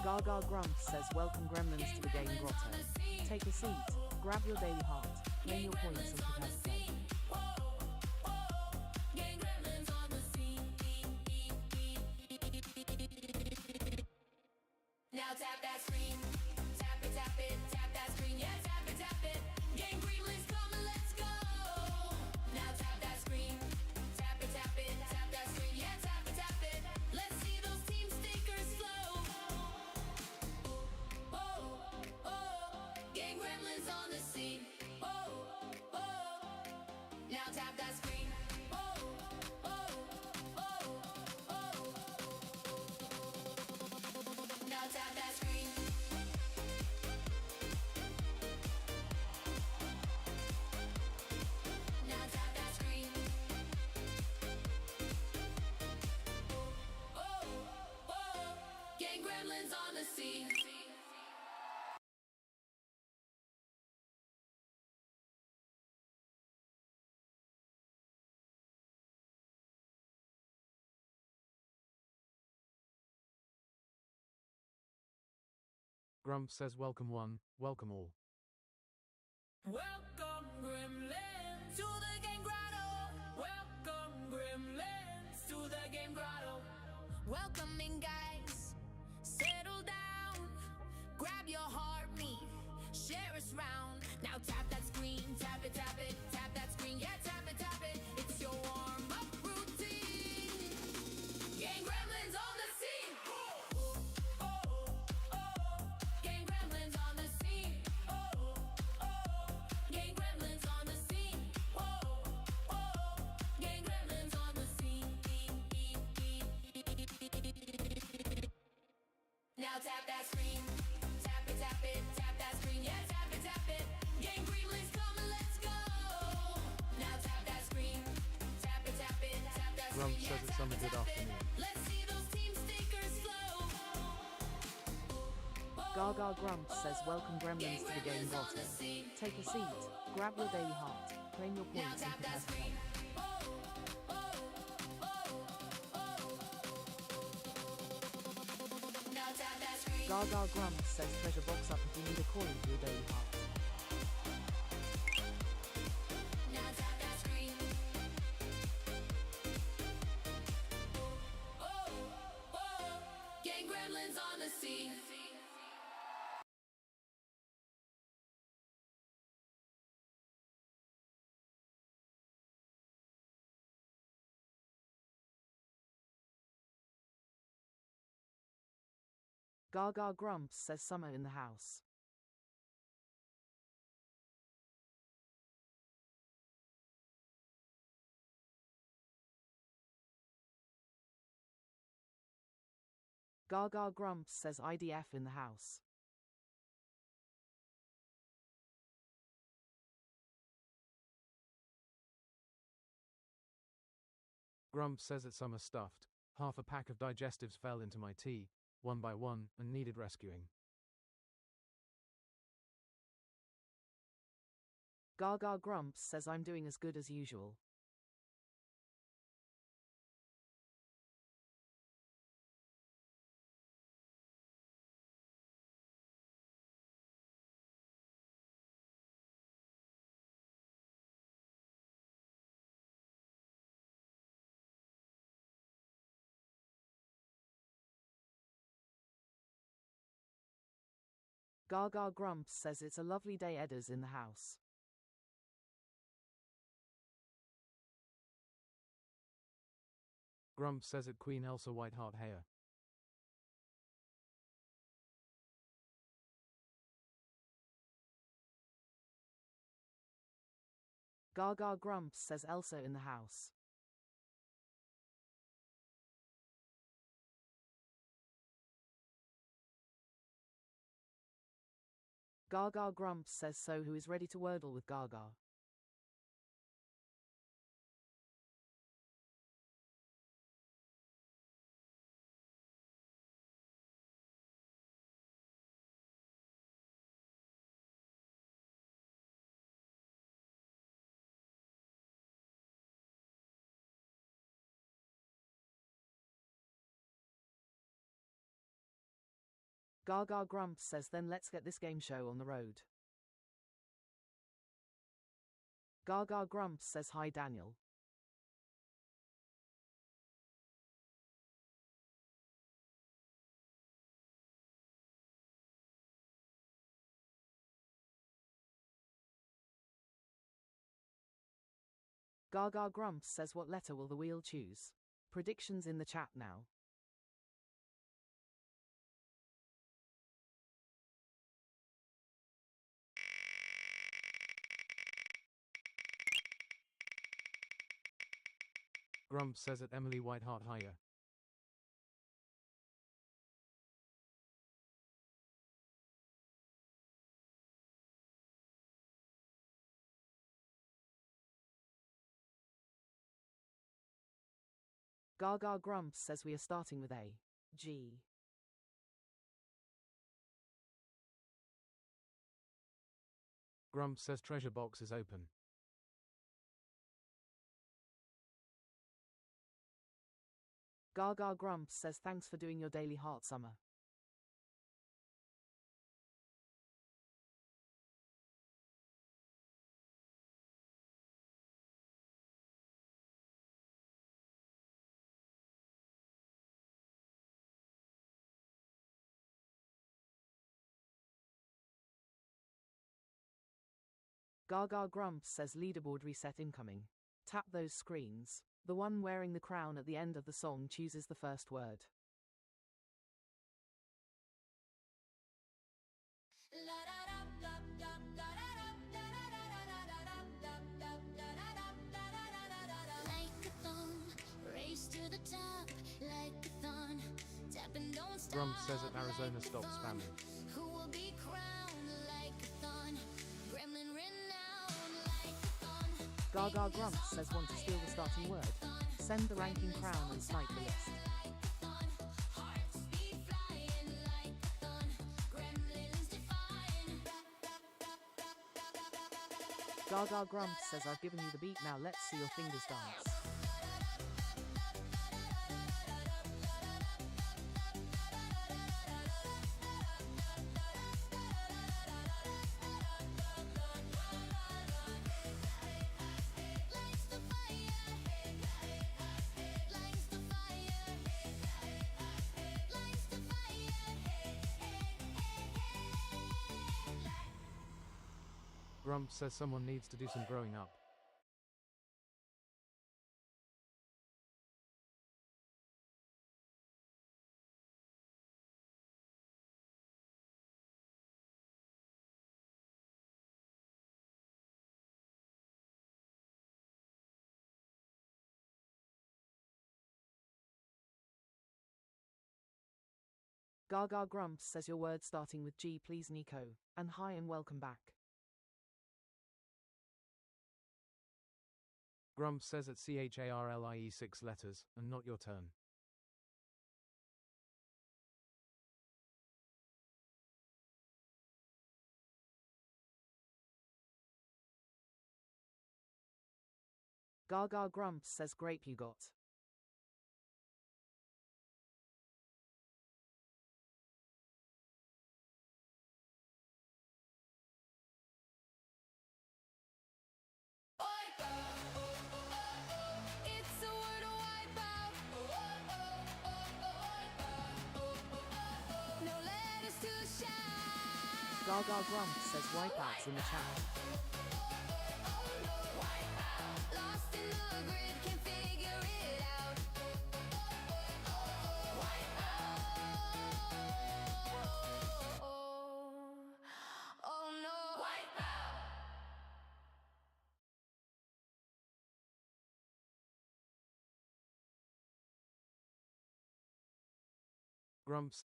Gaga Grumps says welcome gremlins to the game grotto. Take a seat, grab your daily heart, claim your points and prepare to play. Now tap that screen, tap it, tap that screen, yeah, tap it. Game gremlins coming, let's go. Now tap that screen, tap it, tap that screen, yeah, tap it. Let's see those team stickers flow. Game gremlins on the scene. Now tap that screen. Now tap that screen. Now tap that screen. Gang gremlins on the scene. Grumps says welcome one, welcome all. Welcome gremlins to the game grotto. Welcome gremlins to the game grotto. Welcome in, guys. Settle down. Grab your heartbeat. Share us round. Now tap that screen. Tap it, tap that screen. Yeah, tap it. It's your warm-up routine. Game gremlins on the scene. Game gremlins on the scene. Game gremlins on the scene. Game gremlins on the scene. Now tap that screen. Tap it, tap that screen. Yeah, tap it. Game gremlins coming, let's go. Now tap that screen. Tap it, tap that screen. Grumps Yeah, says it's summer, good tap it. afternoon. Let's see those team stickers flow. Gaga Grumps says welcome gremlins to the game gremlins on grotto. the scene. Take a seat, grab your daily heart, claim your Now points and tap prepare that to play. screen. Now tap that screen. Gaga Grumps says treasure box up if you need a coin for your daily heart. Now tap that screen. Gang gremlins on the scene. Gaga Grumps says summer in the house. Gaga Grumps says IDF in the house. Grumps says it's summer stuffed. Half a pack of digestives fell into my tea, one by one, and needed rescuing. Gaga Grumps says I'm doing as good as usual. Gaga Grumps says it's a lovely day. Edda's in the house. Grumps says it Queen Elsa Whiteheart hair. Gaga Grumps says Elsa in the house. Gaga Grumps says so who is ready to Wordle with Gaga. Gaga grumps says then let's get this game show on the road. Gaga grumps says hi Daniel. Gaga grumps says what letter will the wheel choose? Predictions in the chat now. Grumps says at Emily Whiteheart higher. Gaga grumps says we are starting with A. G. Grumps says treasure box is open. Gaga grumps says thanks for doing your daily heart summer. Gaga grumps says leaderboard reset incoming. Tap those screens. The one wearing the crown at the end of the song chooses the first word. Race to the top, like a thorn. Tap and don't stop. Grumps says at Arizona stop spamming. Who will be crowned like a thorn? Gremlin renowned like a thorn. Gaga grumps says want to steal the starting word. Send the ranking crown and snipe the list. Hearts be flying like a thorn. Gremlins defying. Gaga grumps says I've given you the beat, now let's see your fingers dance. Lights the fire. Lights the fire. Lights the fire. Grumps says someone needs to do some growing up. Gaga grumps says your word starting with G please Nico, and hi and welcome back. Grumps says at CHARLIE 6 letters, and not your turn. Gaga grumps says grape you got. It's a Wordle wipeout. No letters to shout. Gaga grumps says wipeouts in the chat. Lost in the grid, can't figure it out. Oh no. Grumps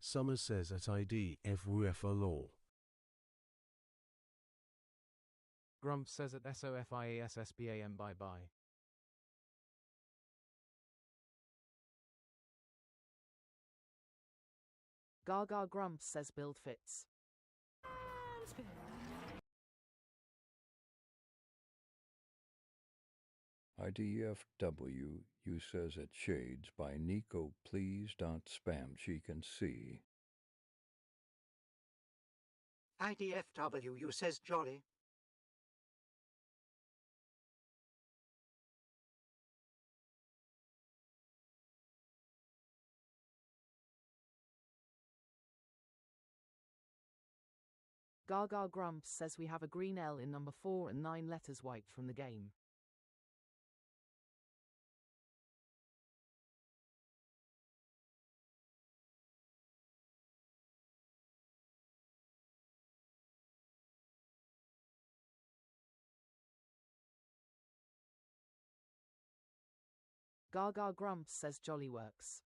Summer says at ID FWF law. Grump says at SOFIASSBAM bye bye. Gaga grumps says build fits. IDFW, you says at Shades by Nico please dot spam she can see. IDFW, you says Jolly. Gaga grumps says we have a green L in number 4 and 9 letters wiped from the game. Gaga grumps says jolly works.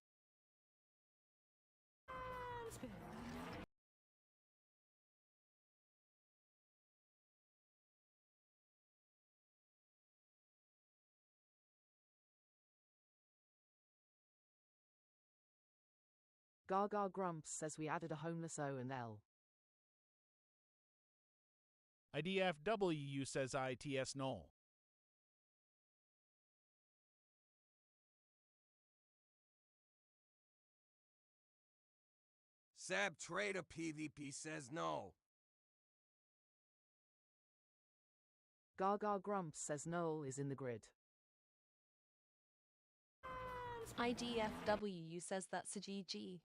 Gaga grumps says we added a homeless O and L. IDFW says ITS null. Sab Trader PvP says no. Gaga grumps says Noel is in the grid. IDFW says that's a GG.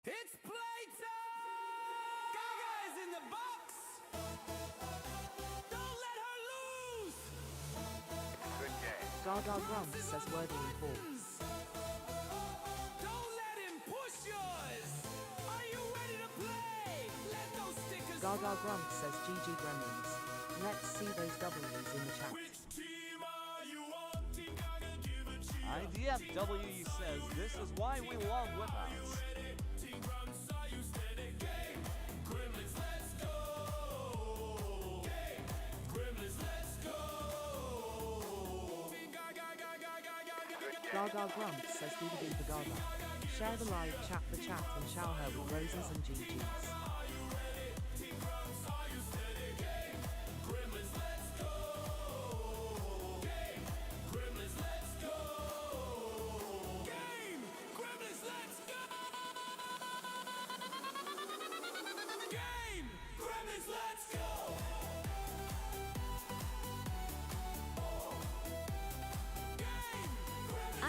It's playtime! Gaga is in the box! Don't let her lose! Good game. Gaga grumps says Wordle in 4. Don't let him push yours! Are you ready to play? Let those stickers Gaga fly! grumps says GG Gremlins. Let's see those W's in the chat. Which team are you on? Team Gaga, give a cheer. IDFW says this is why we love whip-outs. Team Grumps, are you steady? Game! Gremlins, let's go! Game! Gremlins, let's go! Team Gaga, Gaga, Gaga, Gaga, Gaga grumps says DVD for Gaga. Share the live, chat the chat and shower her with roses and GGs.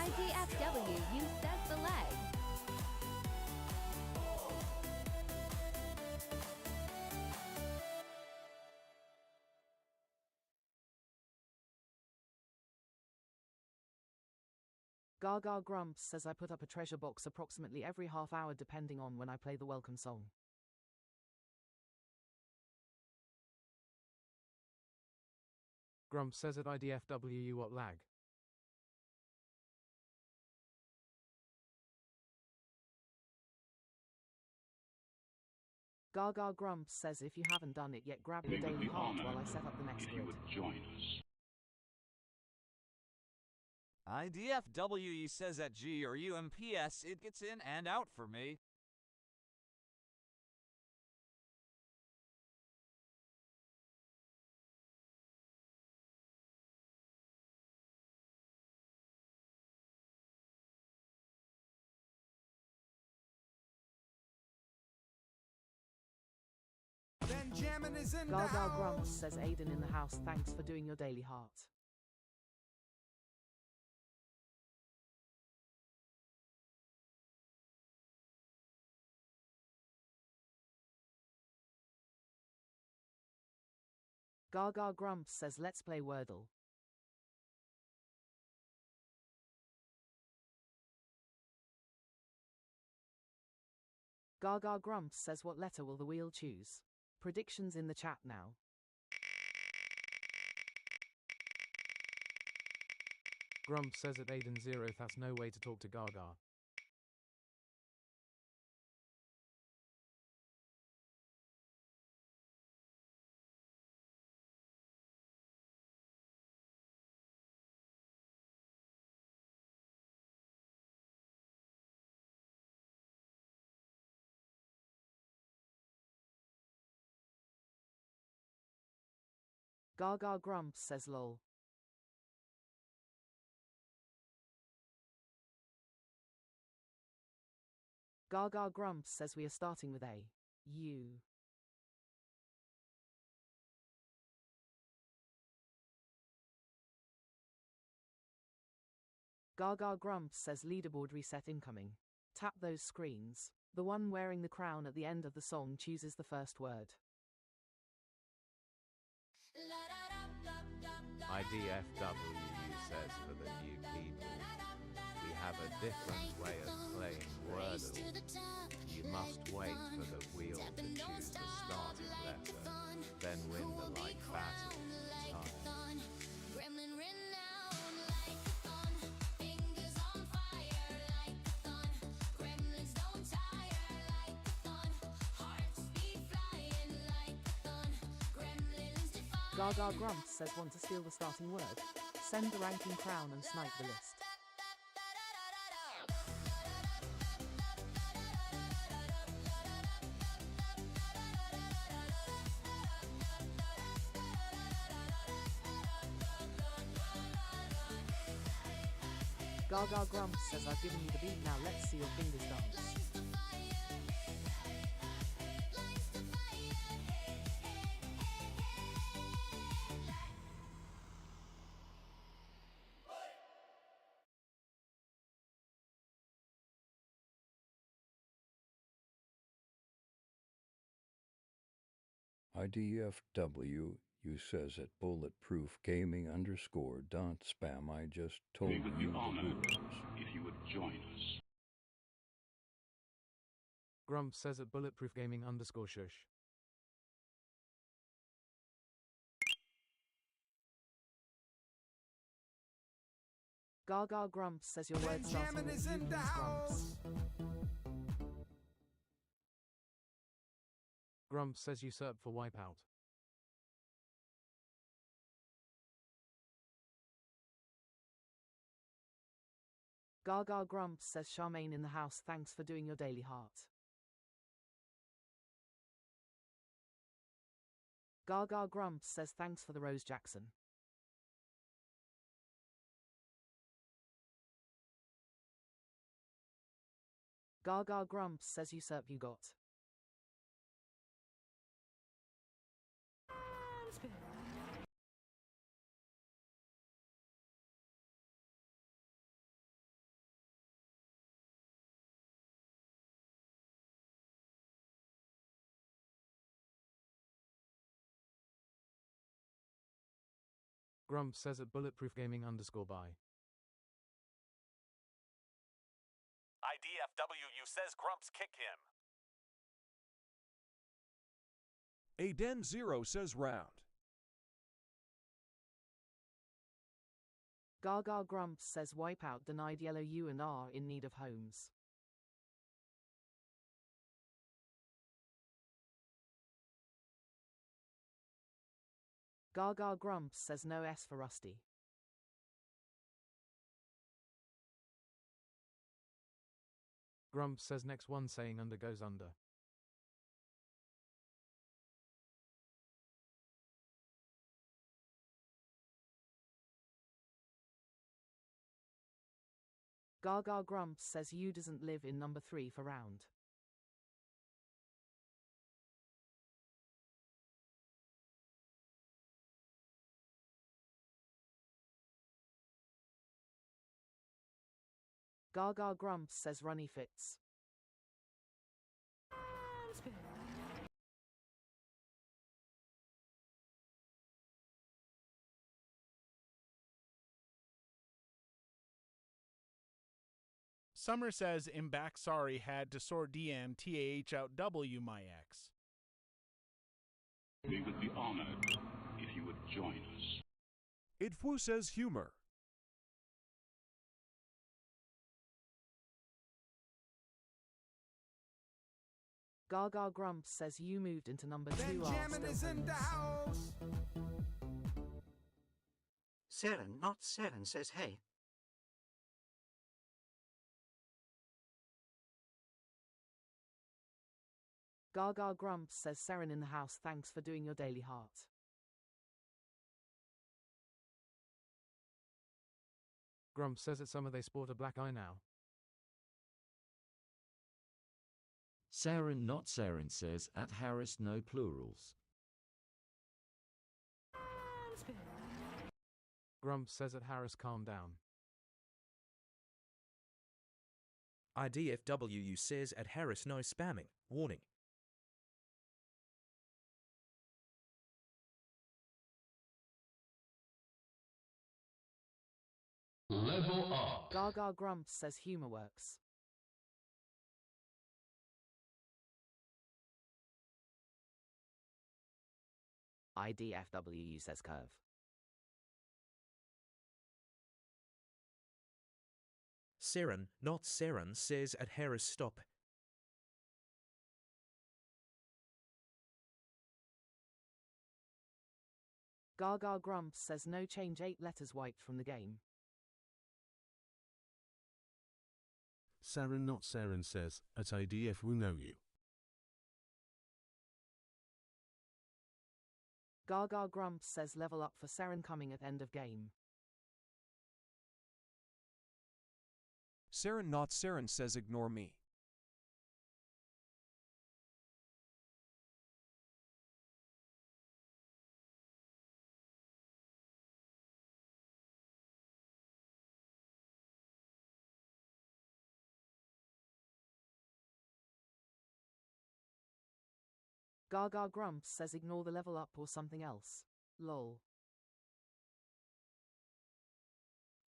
IDFW, you says the leg. Gaga grumps says I put up a treasure box approximately every half hour depending on when I play the welcome song. Grump says at IDFW you what lag. Gaga grumps says if you haven't done it yet grab your daily heart while I set up the next grid. IDFW says at G or UMPS it gets in and out for me. Benjamin is in Gaga grumps says Aiden in the house thanks for doing your daily heart. Gaga grumps says let's play Wordle. Gaga grumps says what letter will the wheel choose? Predictions in the chat now. Grump says at Aiden 0 that's no way to talk to Gaga. Gaga Grumps says lol. Gaga Grumps says we are starting with A. U. Gaga Grumps says leaderboard reset incoming. Tap those screens. The one wearing the crown at the end of the song chooses the first word. IDFW says for the new people, we have a different way of playing Wordle. You must wait for the wheel to choose the starting letter, then win the like battle. Time. Gaga Grumps says want to steal the starting word. Send the ranking crown and snipe the list. Gaga Grumps says I've given you the beat, now let's see your fingers dance. IDFW, you says at bulletproof gaming _ .spam. I just told you the rules. If you would join us. Grumps says at bulletproof gaming _ shush. Gaga Grumps says your word starting with U means Grumps. Grumps says usurp for wipeout. Gaga Grumps says Charmaine in the house, thanks for doing your daily heart. Gaga Grumps says thanks for the Rose Jackson. Gaga Grumps says usurp you got. Grumps says at bulletproof gaming _ by. IDFW says Grumps kick him. Aden0 says round. Gaga Grumps says wipeout denied, yellow U and R in need of homes. Gaga Grumps says no S for Rusty. Grumps says next one saying under goes under. Gaga Grumps says U doesn't live in number 3 for round. Gaga Grumps says runny fits. Summer says I'm back sorry had to sort DM TAH out W my ex. We would be honored if you would join us. Idfu says humor. Gaga Grumps says you moved into number 2 Benjamin is in the house. Seren, not Seren, says hey. Gaga Grumps says Seren in the house, thanks for doing your daily heart. Grumps says at summer they sport a black eye now. Saren not Saren says at Harris no plurals. Grumps says at Harris calm down. IDFWU says at Harris no spamming. Warning. Level up. Gaga Grumps says humor works. IDFWU says curve. Saren not Saren says at Harris stop. Gaga Grumps says no change 8 letters wiped from the game. Saren not Saren says, at IDF we know you. Gaga Grumps says level up for Saren coming at end of game. Saren not Saren says ignore me. Gaga Grumps says ignore the level up or something else. Lol.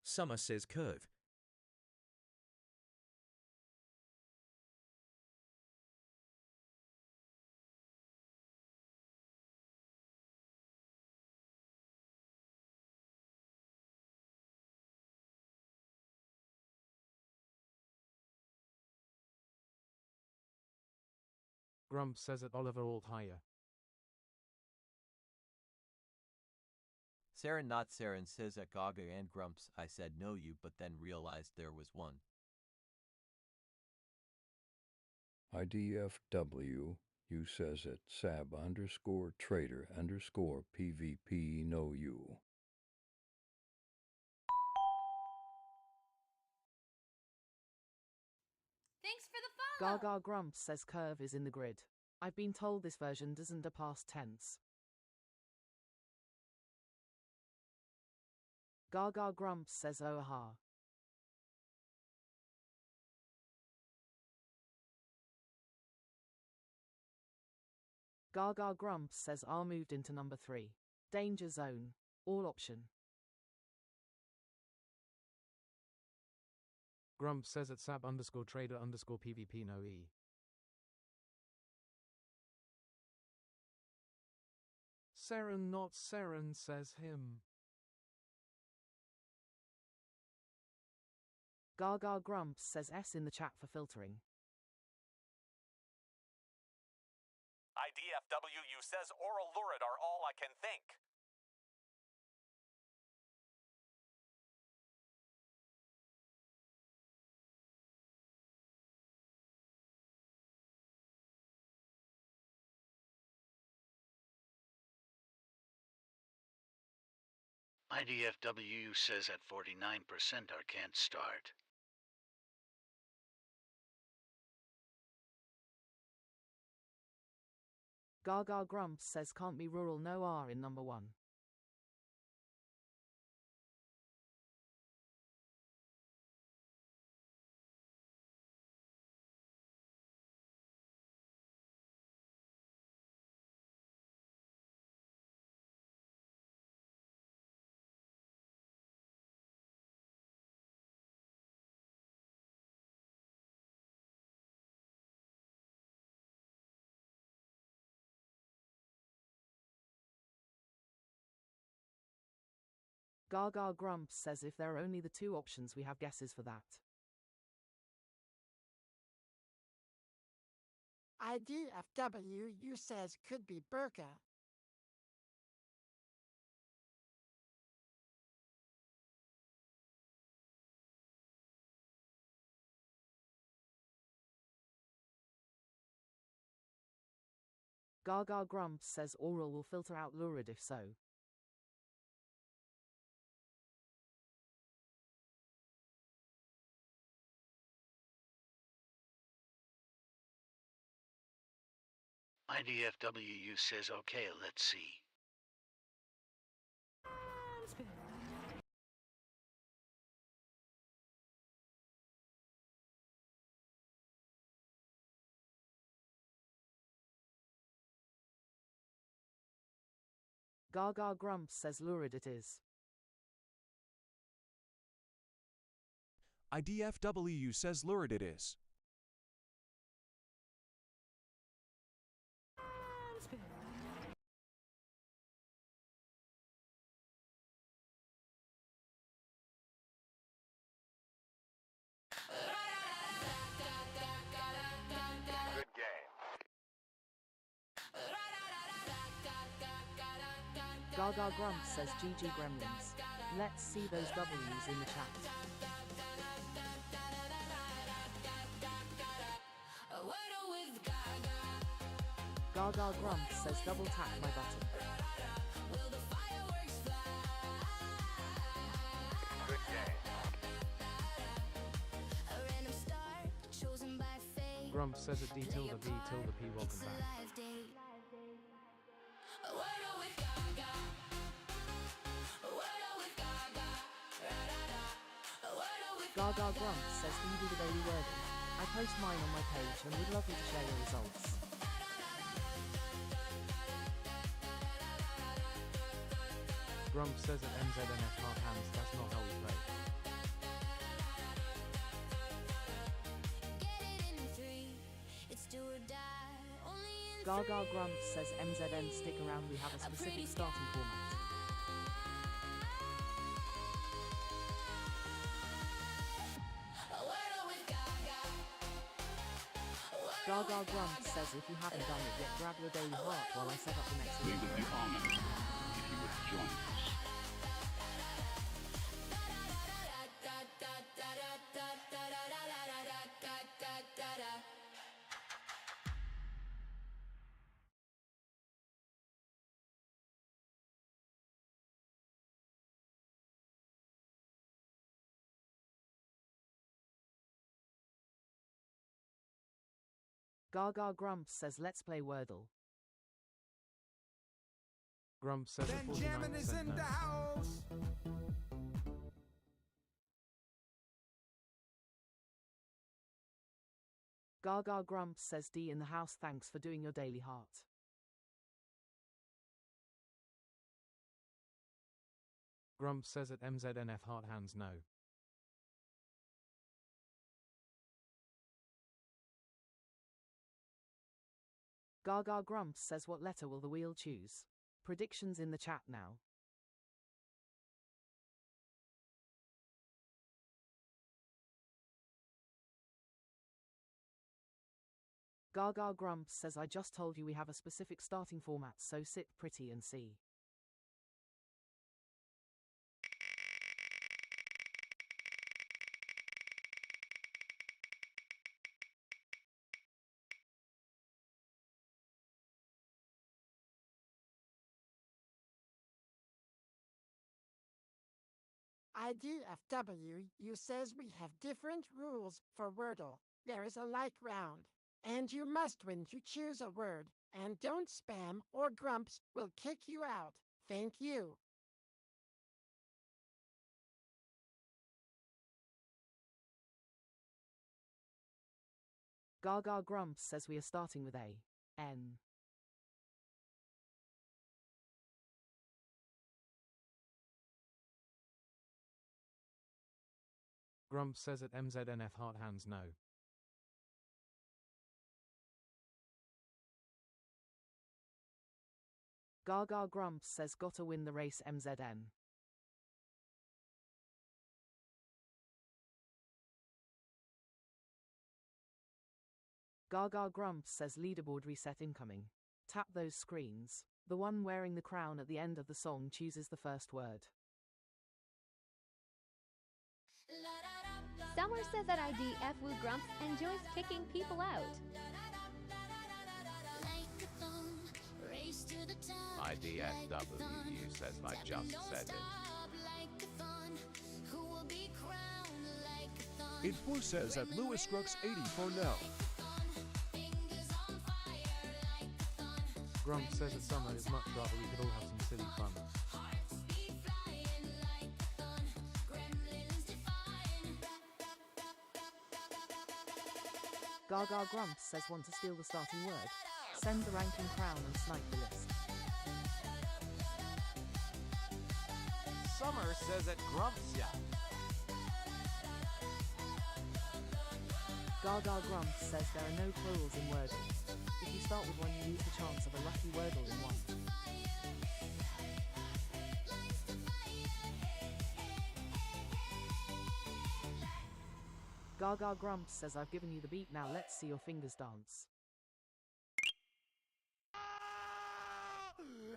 Summer says curve. Grumps says at Oliver alt higher. Saren not Saren says at Gaga and Grumps, I said know you, but then realized there was one. IDFW, you says at Sab _ trader _ PVP know you. Thanks for the follow! Gaga Grumps says curve is in the grid. I've been told this version doesn't do past tense. Gaga Grumps says oh aha. Gaga Grumps says R moved into number 3. Danger zone. All option. Grumps says at Sab _ trader _ PVP no E. Saren not Saren says him. Gaga Grumps says S in the chat for filtering. IDFWU says oral lurid are all I can think. IDFWU says at 49% I can't start. Gaga Grumps says can't be rural no R in number 1. Gaga Grumps says if there are only the 2 options we have guesses for that. IDFW, you says could be burqa. Gaga Grumps says oral will filter out lurid if so. IDFWU says okay, let's see. Gaga Grumps says lurid it is. IDFWU says lurid it is. Good game. Gaga Grumps says GG Gremlins. Let's see those W's in the chat. Gaga Grumps says double tap my button. Good game. Grumps says at D tilde V tilde P welcome back. Gaga Grumps says Edie the Daily Wordle. I post mine on my page and would love you to share your results. Grumps says at MZNF hard hands, that's not how we play. Gaga Grumps says MZN stick around, we have a specific starting format. Gaga Grumps says if you haven't done it yet, grab your daily heart while I set up the next We one. would be honored if you would join us. Gaga Grumps says let's play Wordle. Grumps says at 49% no. house. Gaga Grumps says D in the house, thanks for doing your daily heart. Grumps says at MZNF heart hands no. Gaga Grumps says what letter will the wheel choose? Predictions in the chat now. Gaga Grumps says I just told you we have a specific starting format, so sit pretty and see. IDFW, you says we have different rules for Wordle. There is a like round, and you must win to choose a word, and don't spam or Grumps will kick you out. Thank you. Gaga Grumps says we are starting with A. N. Grumps says at MZNF heart hands no. Gaga Grumps says gotta win the race MZN. Gaga Grumps says leaderboard reset incoming. Tap those screens. The one wearing the crown at the end of the song chooses the first word. Summer says that IDF Woo Grumps enjoys kicking people out. IDFWU says I just said it. Info says at Lewis Scruggs 80 for no. Grump says that summer is much rather we could all have some silly fun. Gaga Grumps says want to steal the starting word. Send the ranking crown and snipe the list. Summer says at Grumps, yeah. Gaga Grumps says there are no plurals in Wordle. If you start with one, you lose the chance of a lucky Wordle in one. Gaga Grumps says I've given you the beat, now let's see your fingers dance.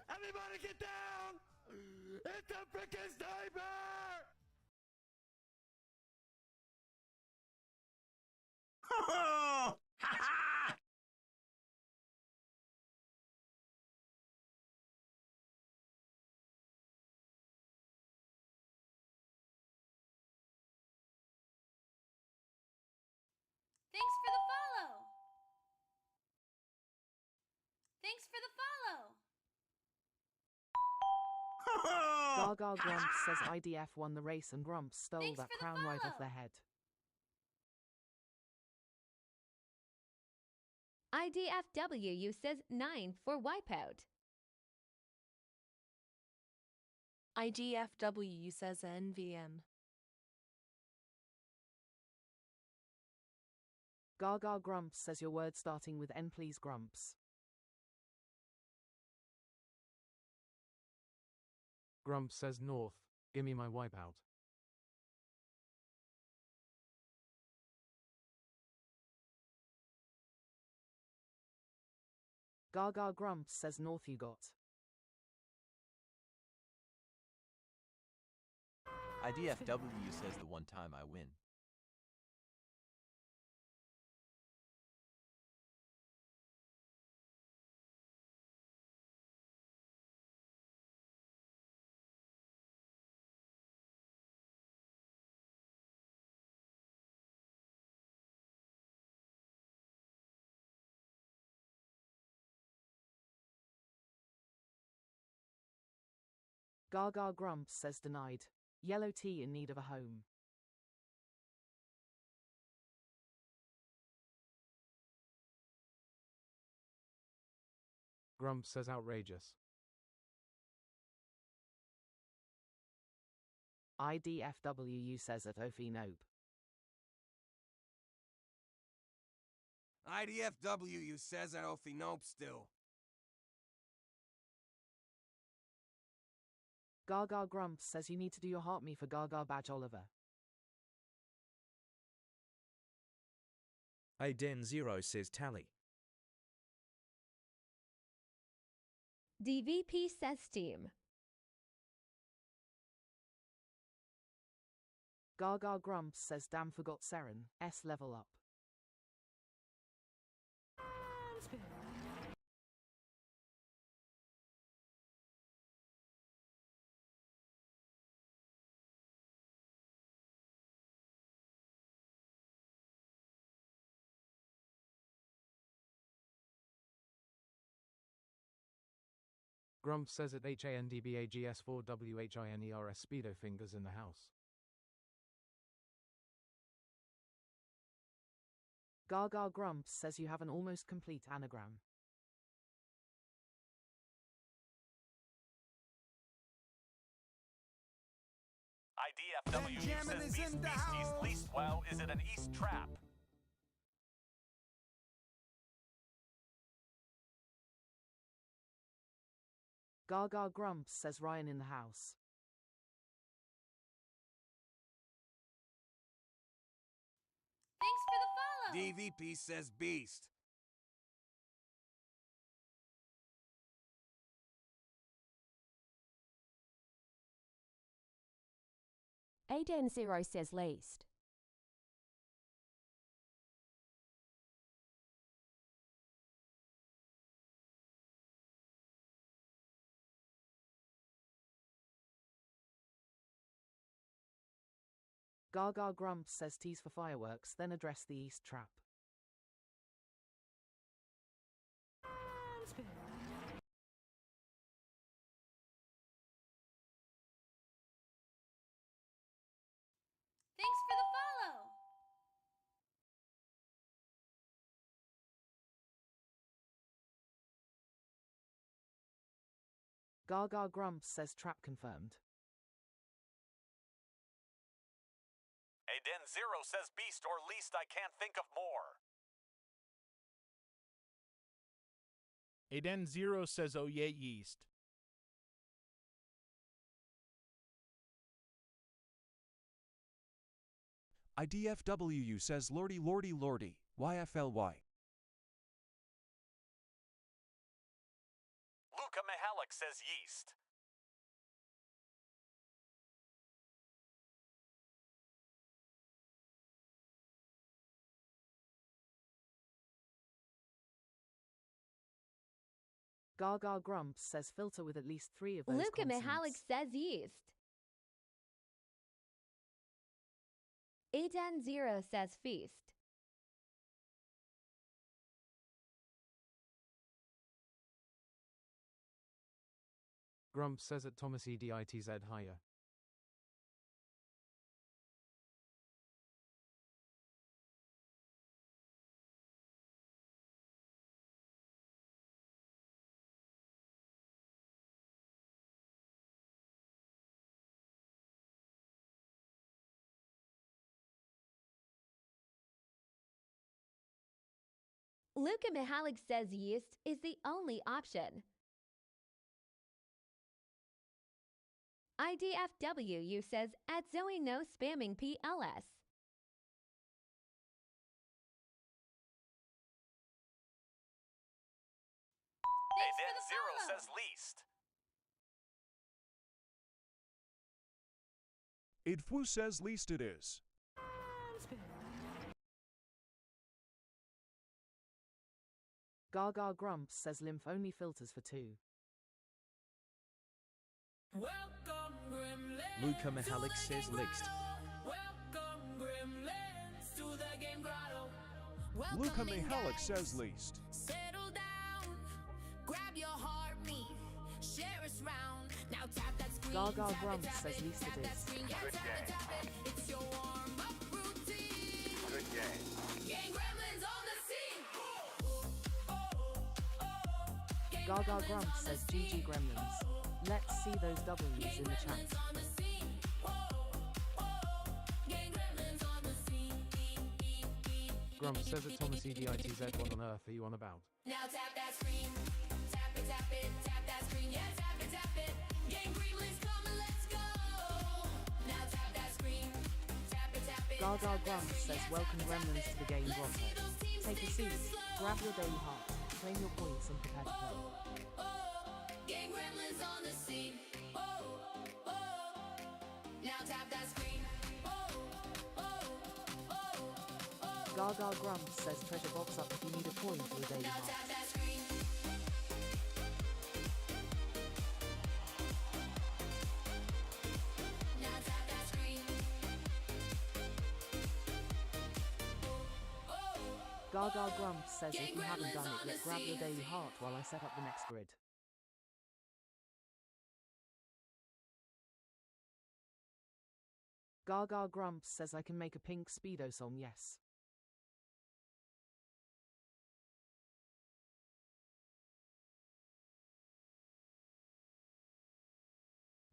Everybody get down! It's a freaking sniper! Ha ha! Thanks for the follow! Thanks for the follow! Gaga Grumps says IDF won the race and Grumps stole Thanks that for the crown right off follow. their head. IDFWU says 9 for Wipeout. IDFW says NVM. Gaga Grumps says your word starting with N please Grumps. Grump says north. Gimme my wipeout. Gaga Grumps says north you got. IDFW says the one time I win. Gaga Grumps says denied. Yellow tea in need of a home. Grump says outrageous. IDFWU says at Ophi Nope. IDFW says at Ophi Nope still. Gaga Grumps says you need to do your heart me for Gaga Badge Oliver. Aiden0 says tally. DVP says Steam. Gaga Grumps says damn forgot Seren, S level up. Grump says at HANDBAGS4WHINERS Speedo fingers in the house. Gaga Grumps says you have an almost complete anagram. IDFW says East, least. Well, is it an East trap? Gaga Grumps says Ryan in the house. Thanks for the follow! DVP says beast. Aiden0 says least. Gaga Grumps says tease for fireworks, then address the East trap. for the follow. Gaga Grumps says trap confirmed. Aden Zero says beast or least I can't think of more. Aden Zero says oh yeah yeast. IDFWU says lordy lordy lordy, YFLY. Luca Mihalik says yeast. Gaga Grumps says filter with at least 3 of those Luca consonants. Mihalik says yeast. Aden Zero says feast. Grumps says at Thomas EDITZ higher. Luca Mihalik says yeast is the only option. IDFWU says at Zoe no spamming PLS. Aden Zero says least. Idfu says least it is. Gaga Grumps says lymph only filters for 2. Welcome, Gremlins. Luca Mihalik says least. Welcome, Gremlins, to the game grotto. Luca Mihalik says least. Settle down, grab your heartbeat, share us round. Now tap that screen. Gaga Grumps says least it is. Good game. It's your warm-up routine. Good game. Gang Gremlins on the scene. Gaga Grumps says GG Gremlins. Let's see those W's in the chat. Grumps says at Thomas EDITZ what on earth are you on about? Now tap that screen. Tap it, tap it, tap that screen. Yeah, tap it. Gang Gremlins, come and let's go. Now tap that screen. Tap it. Gaga Grumps says welcome Gremlins to the game grotto. Take a seat, grab your daily heart, claim your points and prepare to play. Gang Gremlins on the scene. Now tap that screen. Gaga Grumps says treasure box up if you need a coin for your daily Now heart. tap that screen. Now tap that screen. Gaga Grumps says if you haven't done it yet, grab your daily heart while I set up the next grid. Gaga Grumps says I can make a pink Speedo song, yes.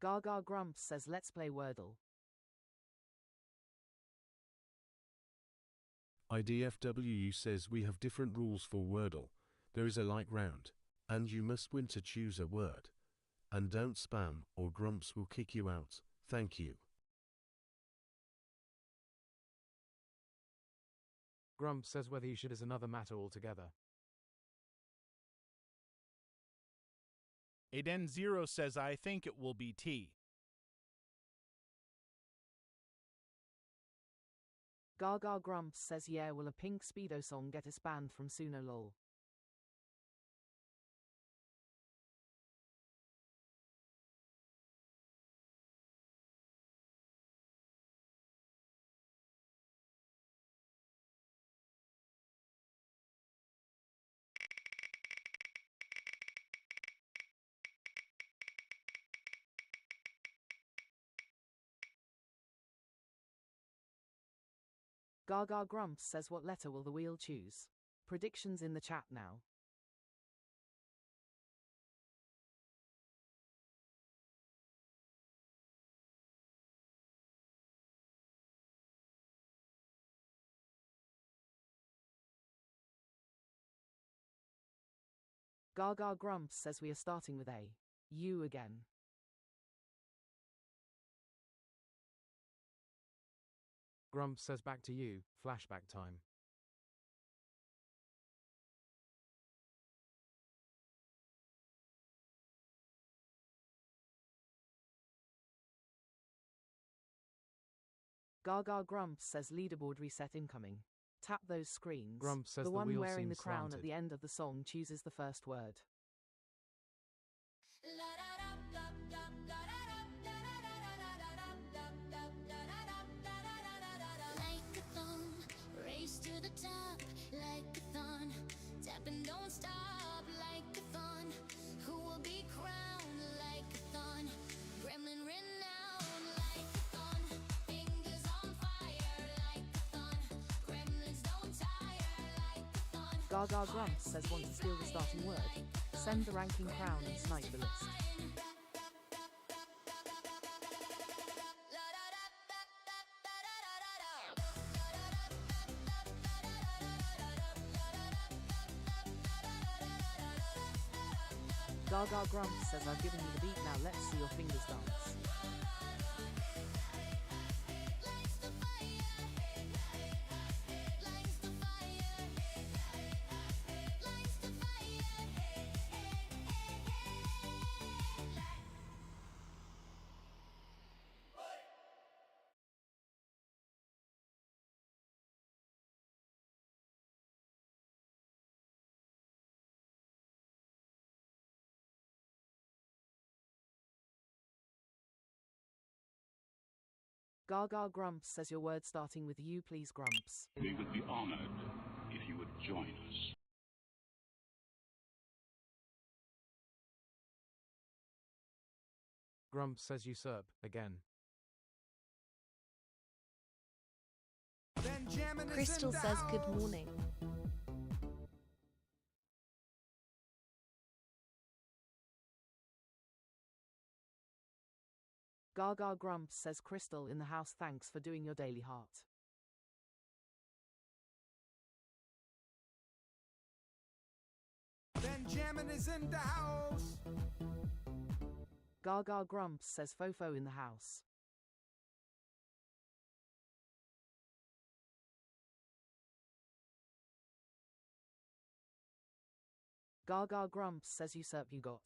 Gaga Grumps says let's play Wordle. IDFWU says we have different rules for Wordle. There is a like round, and you must win to choose a word. And don't spam, or Grumps will kick you out. Thank you. Grumps says whether you should is another matter altogether. Aden Zero says I think it will be T. Gaga Grumps says yeah, will a pink Speedo song get us banned from Suno lol? Gaga Grumps says, what letter will the wheel choose? Predictions in the chat now. Gaga Grumps says we are starting with A. You again. Grumps says back to you, flashback time. Gaga Grumps says leaderboard reset incoming. Tap those screens. Grumps says the one wheel wearing the seems crown slanted. at the end of the song chooses the first word. Race to the top like a thorn. Tap and don't stop like a thorn. Who will be crowned like a thorn? Gremlin renowned like a thorn. Fingers on fire like a thorn. Gremlins don't tire like a thorn. Gaga Grumps says want to steal the starting word. Send the ranking crown and snipe the list. Gaga Grumps says I've given you the beat, now let's see your fingers dance. Gaga Grumps says your word starting with you, please, Grumps. We would be honored if you would join us. Grumps says usurp, again. Crystal says good morning. Gaga Grumps says Crystal in the house, thanks for doing your daily heart. Benjamin is in the house. Gaga Grumps says Fofo in the house. Gaga Grumps says usurp you got.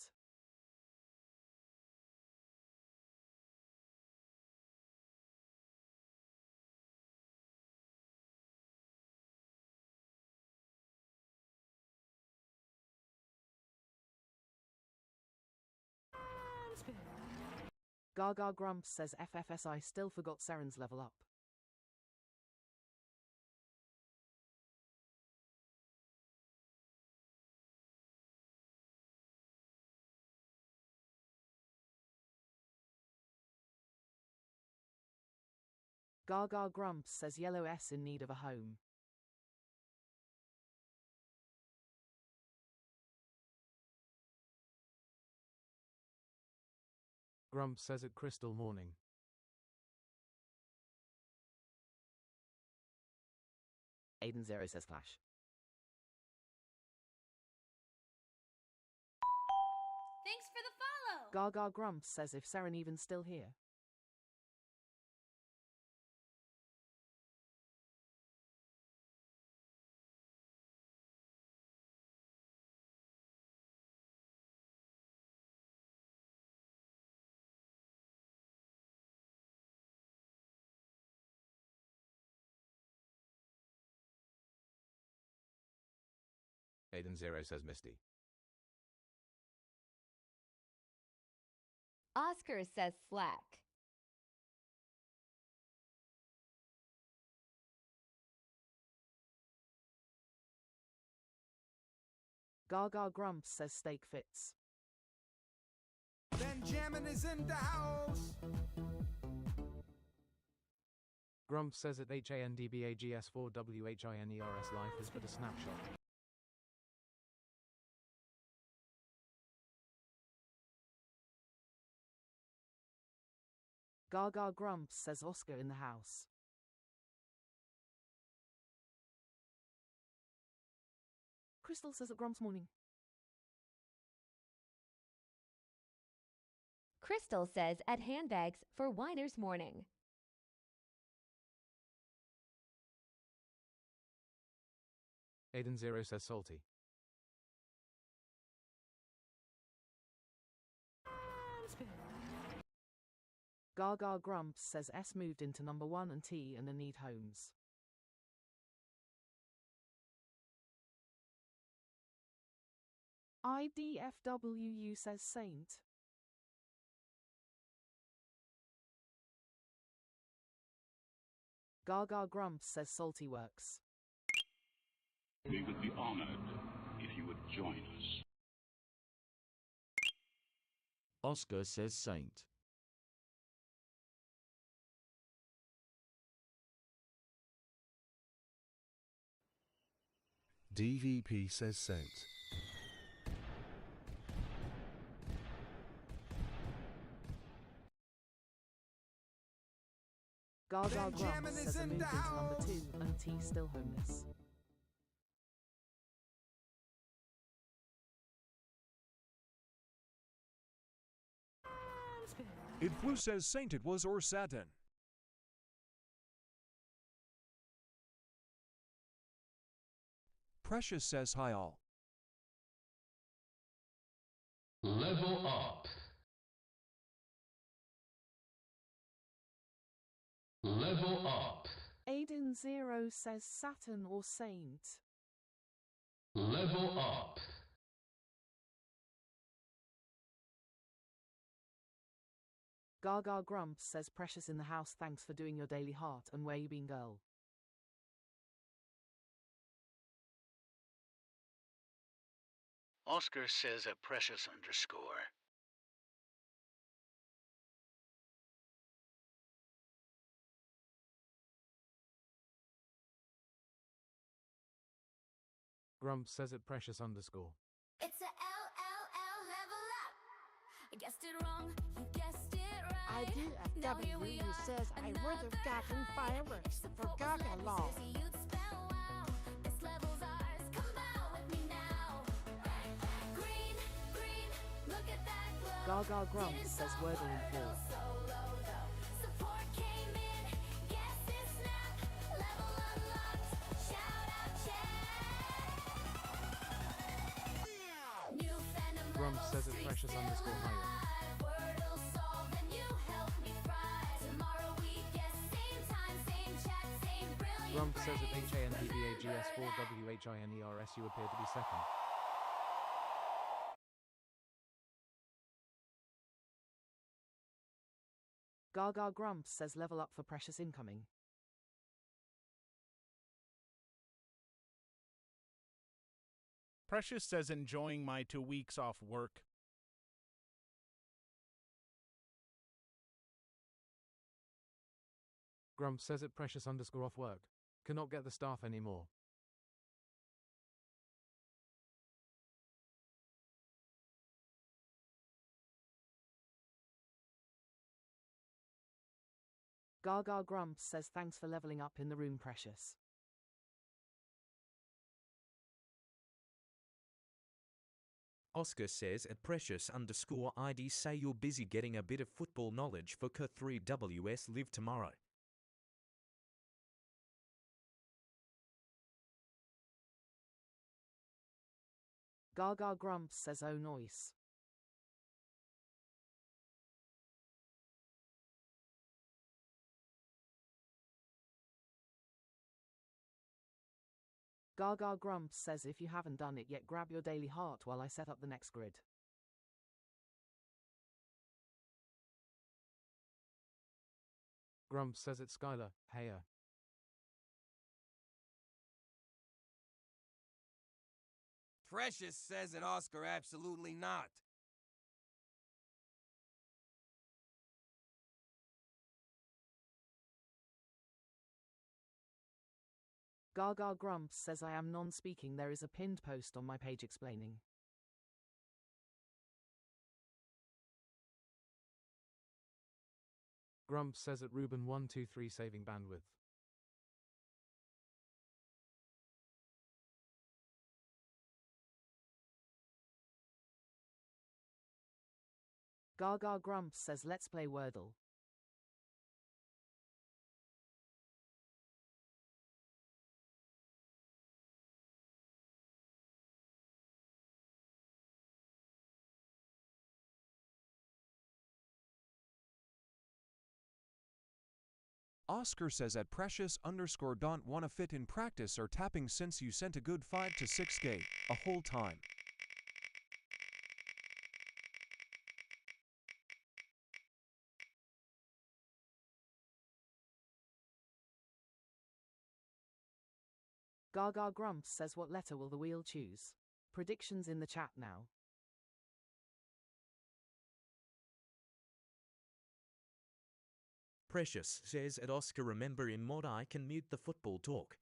Gaga Grumps says FFSI still forgot Seren's level up. Gaga Grumps says Yellow S in need of a home. Grumps says at Crystal morning. Aiden Zero says Clash. Thanks for the follow. Gaga Grumps says if Seren even's still here. Aiden Zero says Misty. Oscar says Slack. Gaga Grumps says steak fits. Benjamin is in the house. Grump says at HANDBAGS4WHINERS life is but a snapshot. Gaga grumps, says Oscar in the house. Crystal says at Grumps morning. Crystal says at handbags for Winer's morning. Aiden Zero says salty. Gaga grumps, says S moved into number 1 and T and need homes. IDFWU says saint. Gaga grumps, says salty works. We would be honored if you would join us. Oscar says saint. DVP says saint. Gaga grumps, says a moved into number 2 and T still homeless. Influ says saint it was or Satin. Precious says hi all. Level up. Level up. Aiden Zero says Saturn or Saint. Level up. Gaga grumps, says Precious in the house, thanks for doing your daily heart and where you been girl. Oscar says a precious underscore. Grump says it precious underscore. It's a LLL level up. I guessed it wrong, you guessed it right. IDFW says I would have gotten fireworks for Gaga law. Gaga grumps, says Wordle in 4. Grump says it precious underscore higher. Grump says at HANDBAGS4WHINERS you appear to be second. Gaga grumps, says level up for Precious incoming. Precious says enjoying my 2 weeks off work. Grump says it precious underscore off work. Cannot get the staff anymore. Gaga grumps, says thanks for leveling up in the room Precious. Oscar says at precious underscore ID say you're busy getting a bit of football knowledge for K3WS live tomorrow. Gaga grumps, says oh noise. Gaga grumps, says if you haven't done it yet grab your daily heart while I set up the next grid. Grump says it's Skylar, heya. Precious says it Oscar absolutely not. Gaga Grumps says I am non-speaking. There is a pinned post on my page explaining. Grumps says at Ruben123 saving bandwidth. Gaga Grumps says let's play Wordle. Oscar says at precious underscore don't wanna fit in practice or tapping since you sent a good 5 to 6k a whole time. Gaga Grumps says what letter will the wheel choose? Predictions in the chat now. Precious says at Oscar remember in mod I can mute the football talk.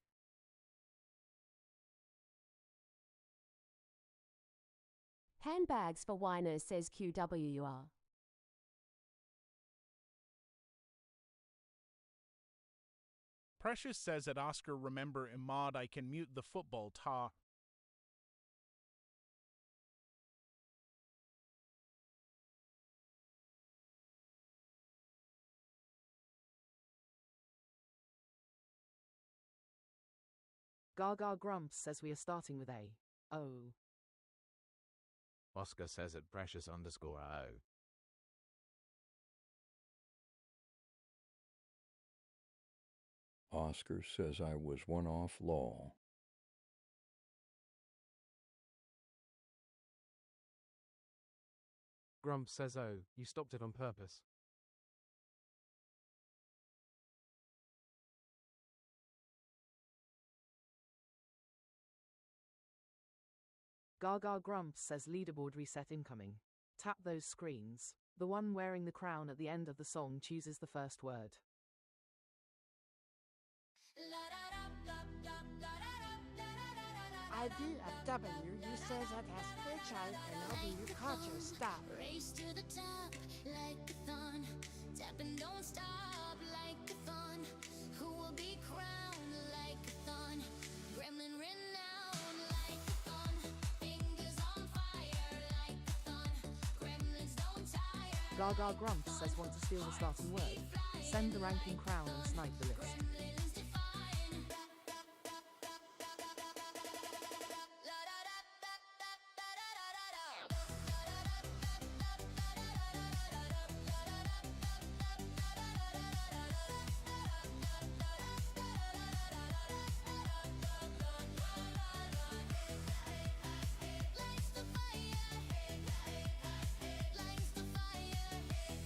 Handbags for whiners says QWUR. Precious says at Oscar remember in mod I can mute the football talk. Gaga Grumps says we are starting with A. O. Oscar says at precious underscore O. Oscar says I was one off law. Grumps says oh, you stopped it on purpose. Gaga Grumps says leaderboard reset incoming. Tap those screens. The one wearing the crown at the end of the song chooses the first word. IDFW says at SHINLB culture stop. Race to the top like a thon. Tap and don't stop like a thon. Who will be crowned like a thon? Gremlin renowned like a thon. Fingers on fire like a thon. Gremlins don't tire. Gaga Grumps says want to steal the starting word. Send the ranking crown and snipe the list.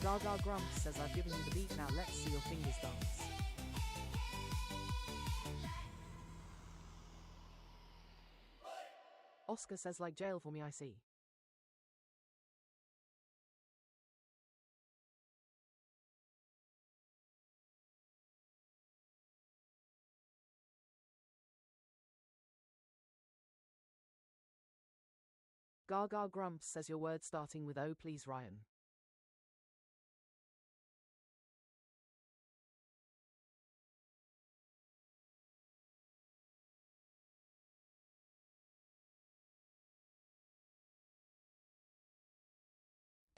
Gaga Grumps says I've given you the beat, now let's see your fingers dance. Oscar says like jail for me I see. Gaga Grumps says your word starting with O please Ryan.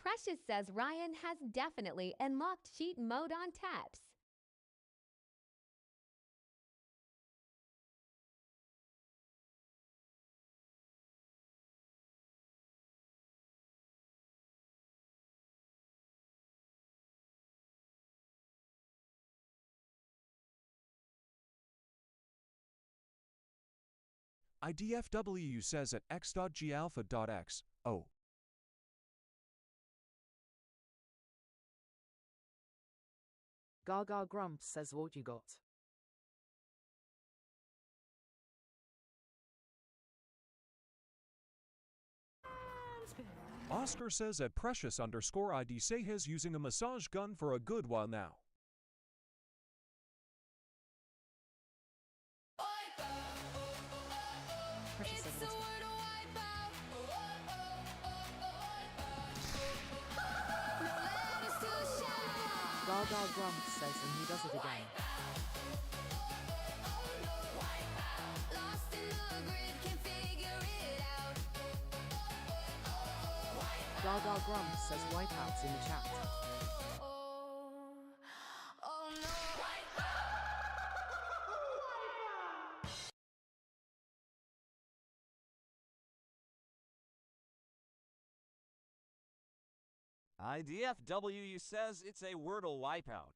Precious says Ryan has definitely unlocked cheat mode on taps. IDFW says at x.galpha.x. Oh. Gaga Grumps says what you got. Oscar says at precious underscore ID say he's using a massage gun for a good while now. Gaga Grumps says, and he does it again. Gaga Grumps says wipeouts in the chat. IDFW says it's a Wordle wipeout.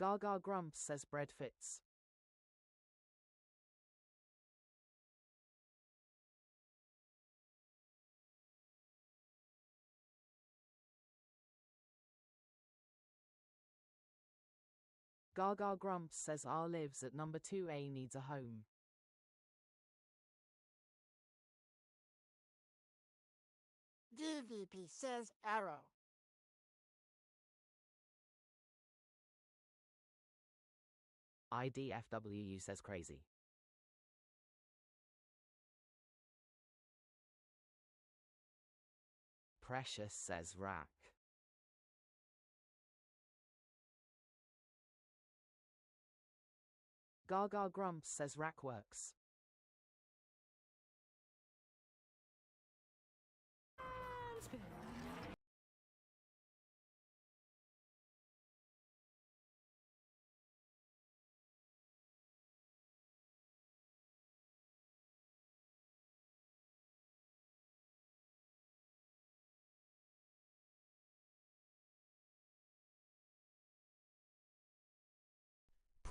Gaga Grumps says bread fits. Gaga Grumps says R lives at number 2A needs a home. DVP says arrow. IDFWU says crazy. Precious says rack. Gaga Grumps says rack works.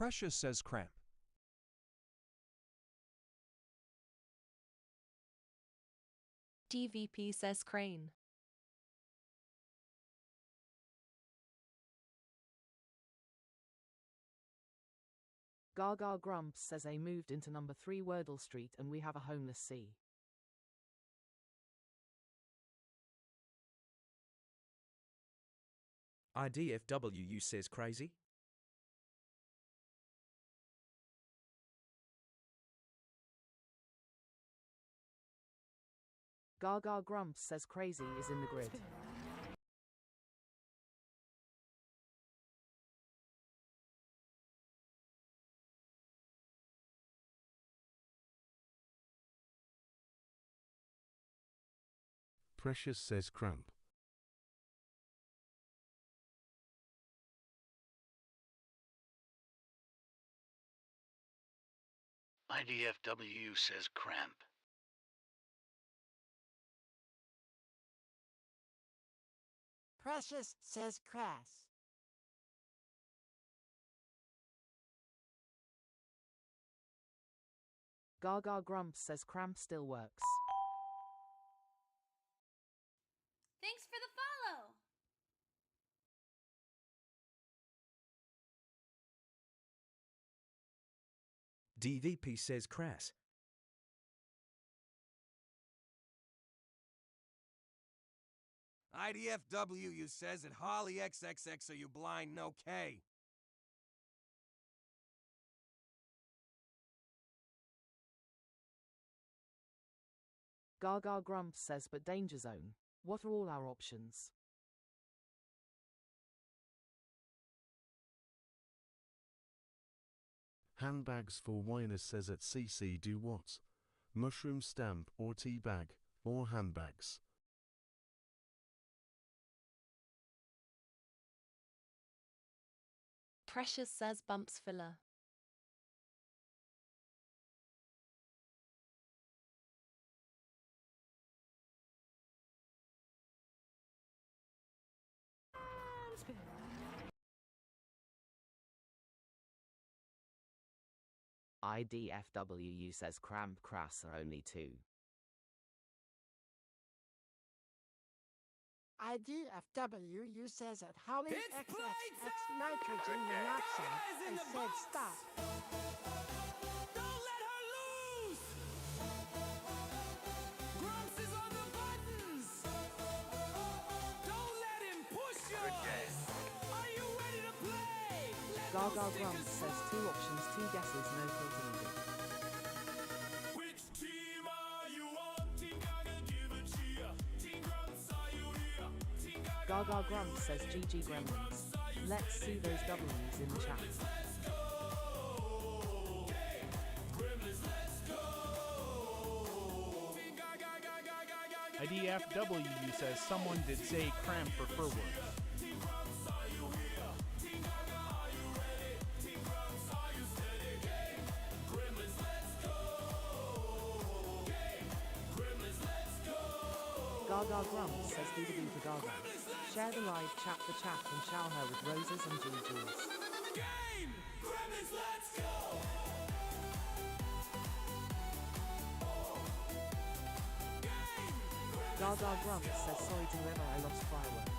Precious says cramp. DVP says crane. Gaga Grumps says A moved into number 3 Wordle Street and we have a homeless C. IDFWU says crazy. Gaga Grumps says crazy is in the grid. Precious says cramp. IDFW says cramp. Precious says crass. Gaga Grumps says cramp still works. Thanks for the follow. DVP says crass. IDFW says at Holly XXX are you blind no K. Gaga Grumps says but danger zone. What are all our options? Handbags for whiners says at CC do what? Mushroom stamp or tea bag, or handbags. Precious says bumps filler. IDFWU says cramp crass are only 2. IDFWU says it Holly XXX nitrogen monoxide and said stop. Don't let her loose! Grumps is on the buttons! Don't let him push you! Are you ready to play? Gaga Grumps says 2 options, 2 guesses, no filter needed. Which team are you on? Team Gaga, give a cheer. Team Grumps, are you here? Team Gaga, Gaga Grumps says GG Gremlins. Let's see those W's in the chat. IDFW says someone did say cramp for fur words. Gaga Grumps says do the for Gaga. Share the live chat the chat and shower her with roses and GGs. Game! Gremlins, let's go! Gaga Grumps says sorry to whoever I lost fireworks.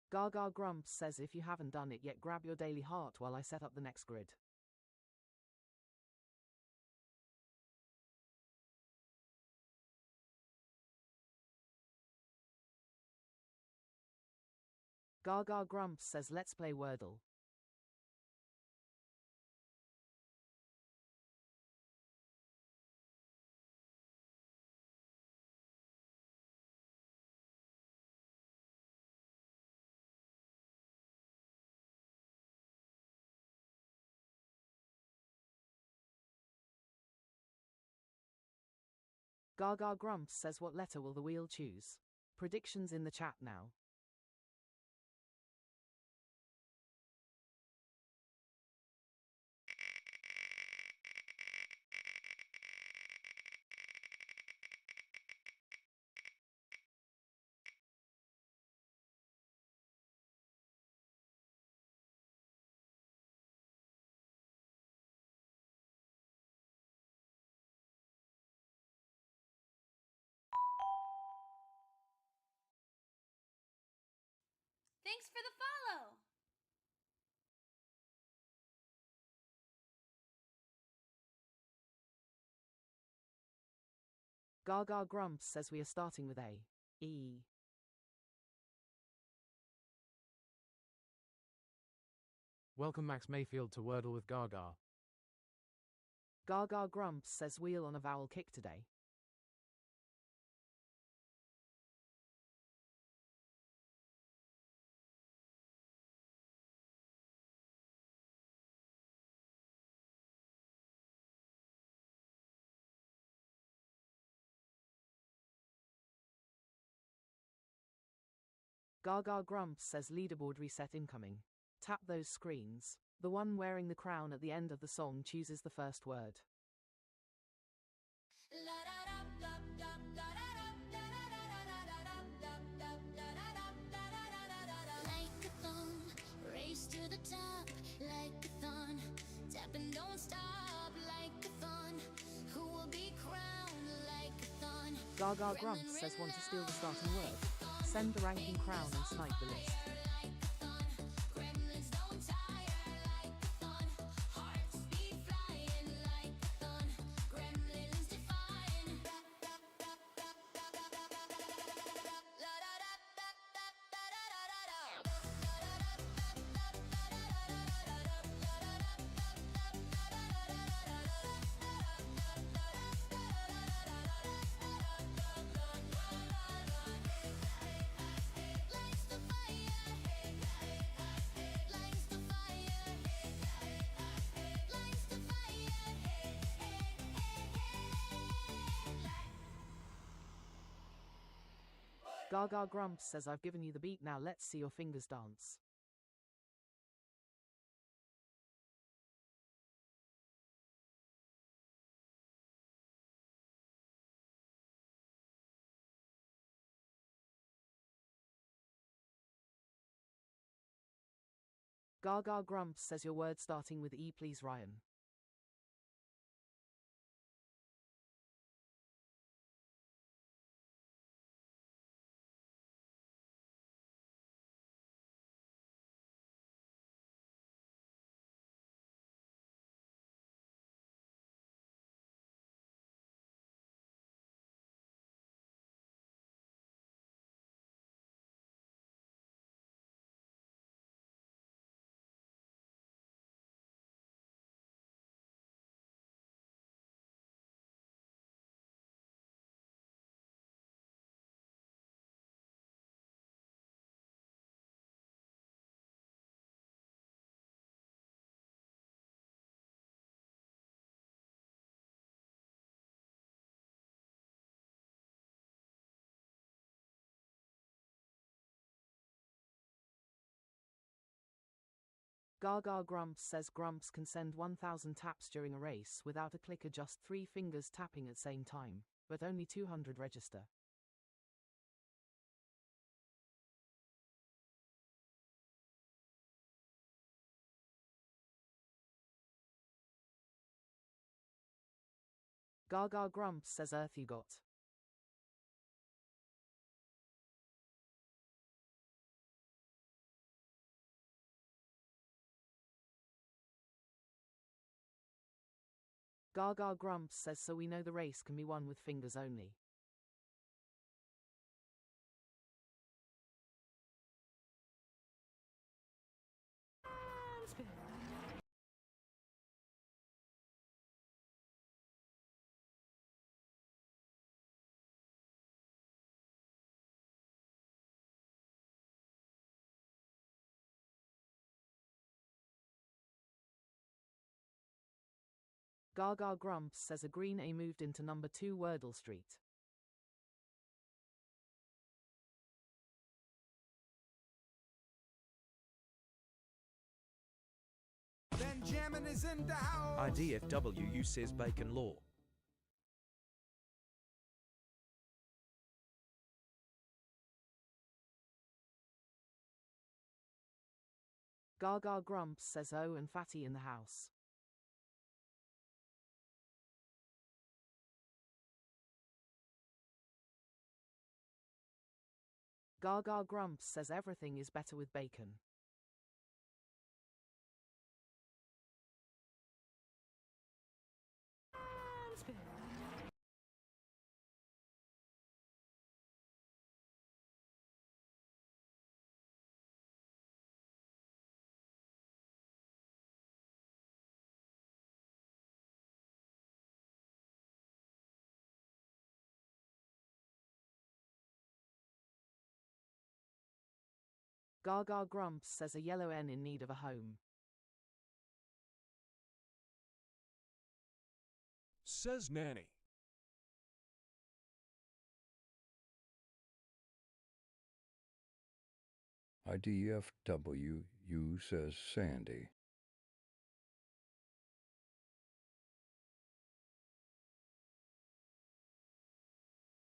Gaga Grumps says if you haven't done it yet, grab your daily heart while I set up the next grid. Gaga Grumps says let's play Wordle. Gaga Grumps says what letter will the wheel choose? Predictions in the chat now. Thanks for the follow! Gaga Grumps says we are starting with A. E. Welcome Max Mayfield to Wordle with Gaga. Gaga Grumps says wheel on a vowel kick today. Gaga Grumps says leaderboard reset incoming. Tap those screens. The one wearing the crown at the end of the song chooses the first word. Like a thong, race to the top, like a thon, tap and don't stop, like a thon, who will be crowned like a thon. Gaga Grumps says want to steal the starting word. Send the ranking crown and snipe the list. Gaga Grumps says I've given you the beat, now let's see your fingers dance. Gaga Grumps says your word starting with E please Ryan. Gaga Grumps says Grumps can send 1,000 taps during a race without a clicker, just 3 fingers tapping at same time, but only 200 register. Gaga Grumps says Earth you got. Gaga Grumps says so we know the race can be won with fingers only. Gaga Grumps says a green A moved into number 2 Wordle Street. Benjamin is in the house. IDFWU says bacon law. Gaga Grumps says oh and Fatty in the house. Gaga Grumps says everything is better with bacon. Gaga Grumps says a yellow N in need of a home. Says Nanny. IDFWU says Sandy.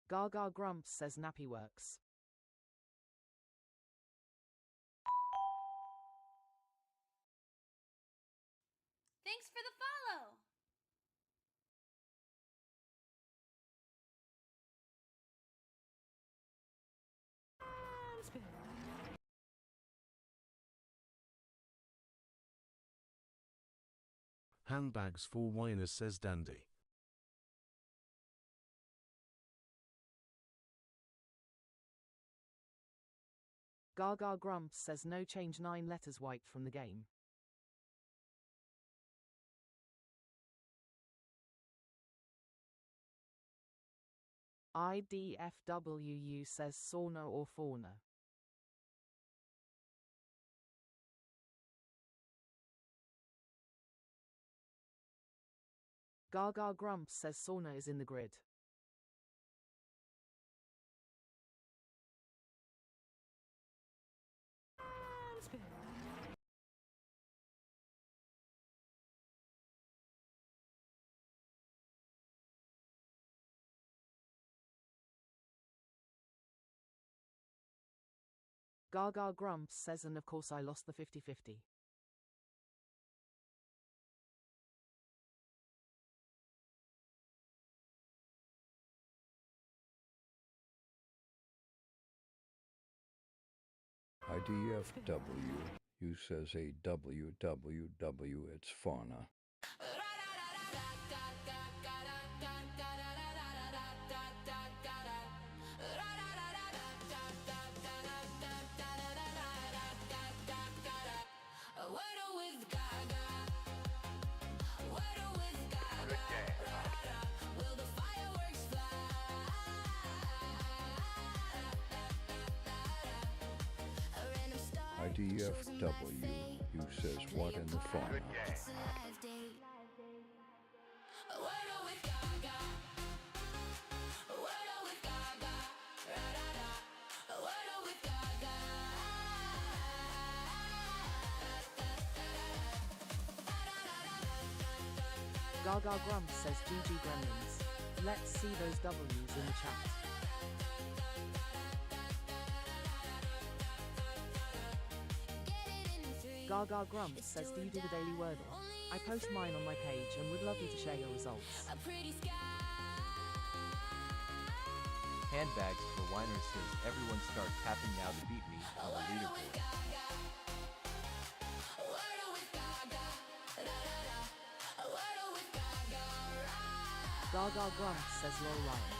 Gaga Grumps says Nappy works. Thanks for the follow. Handbags for whiners says Dandy. Gaga Grumps says no change, 9 letters wiped from the game. IDFWU says sauna or fauna. Gaga Grumps says sauna is in the grid. Gaga Grumps says and of course I lost the 50-50. IDFW. You says a WWW, it's fauna. Wordle with Gaga. Wordle with Gaga. Will the fireworks fly? A random star. IDFW. You says what in the fauna? It's a live date. Wordle with Gaga. Wordle with Gaga. Wordle with Gaga. Gaga Grumps says GG Gremlins. Let's see those W's in the chat. Gaga Grumps says, do you do the daily Wordle? I post mine on my page and would love you to share your results. A pretty sky. Handbags for Whiners says everyone start tapping now to beat me on the leaderboard. Wordle with Gaga. Wordle with Gaga. Gaga Grumps says lol lion.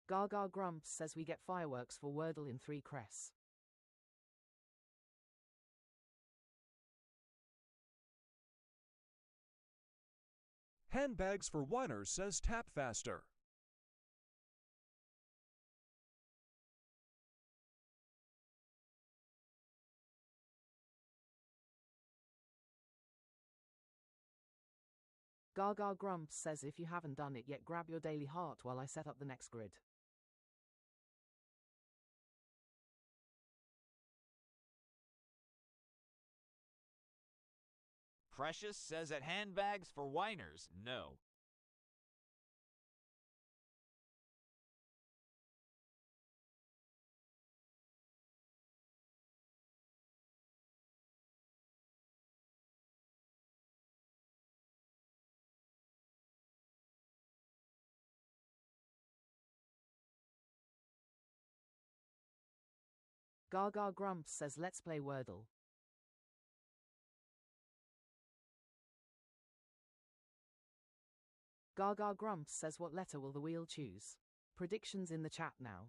Gaga Grumps says we get fireworks for Wordle in 3 cress. Handbags for Whiners says tap faster. Gaga Grumps says if you haven't done it yet, grab your daily heart while I set up the next grid. Precious says at Handbags for Whiners, no. Gaga Grumps says let's play Wordle. Gaga Grumps says what letter will the wheel choose? Predictions in the chat now.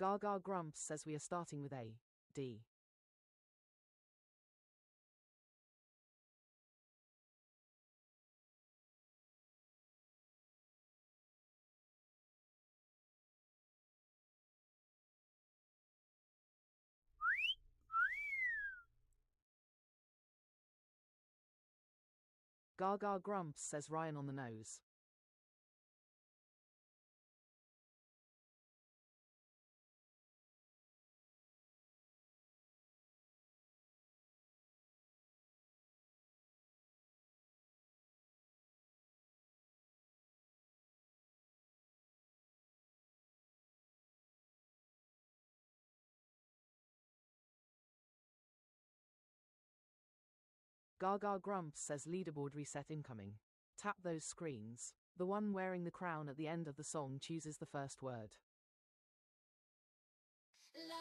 Gaga Grumps says we are starting with A, D. Gaga Grumps says Ryan on the nose. Gaga Grumps says leaderboard reset incoming. Tap those screens. The one wearing the crown at the end of the song chooses the first word. Like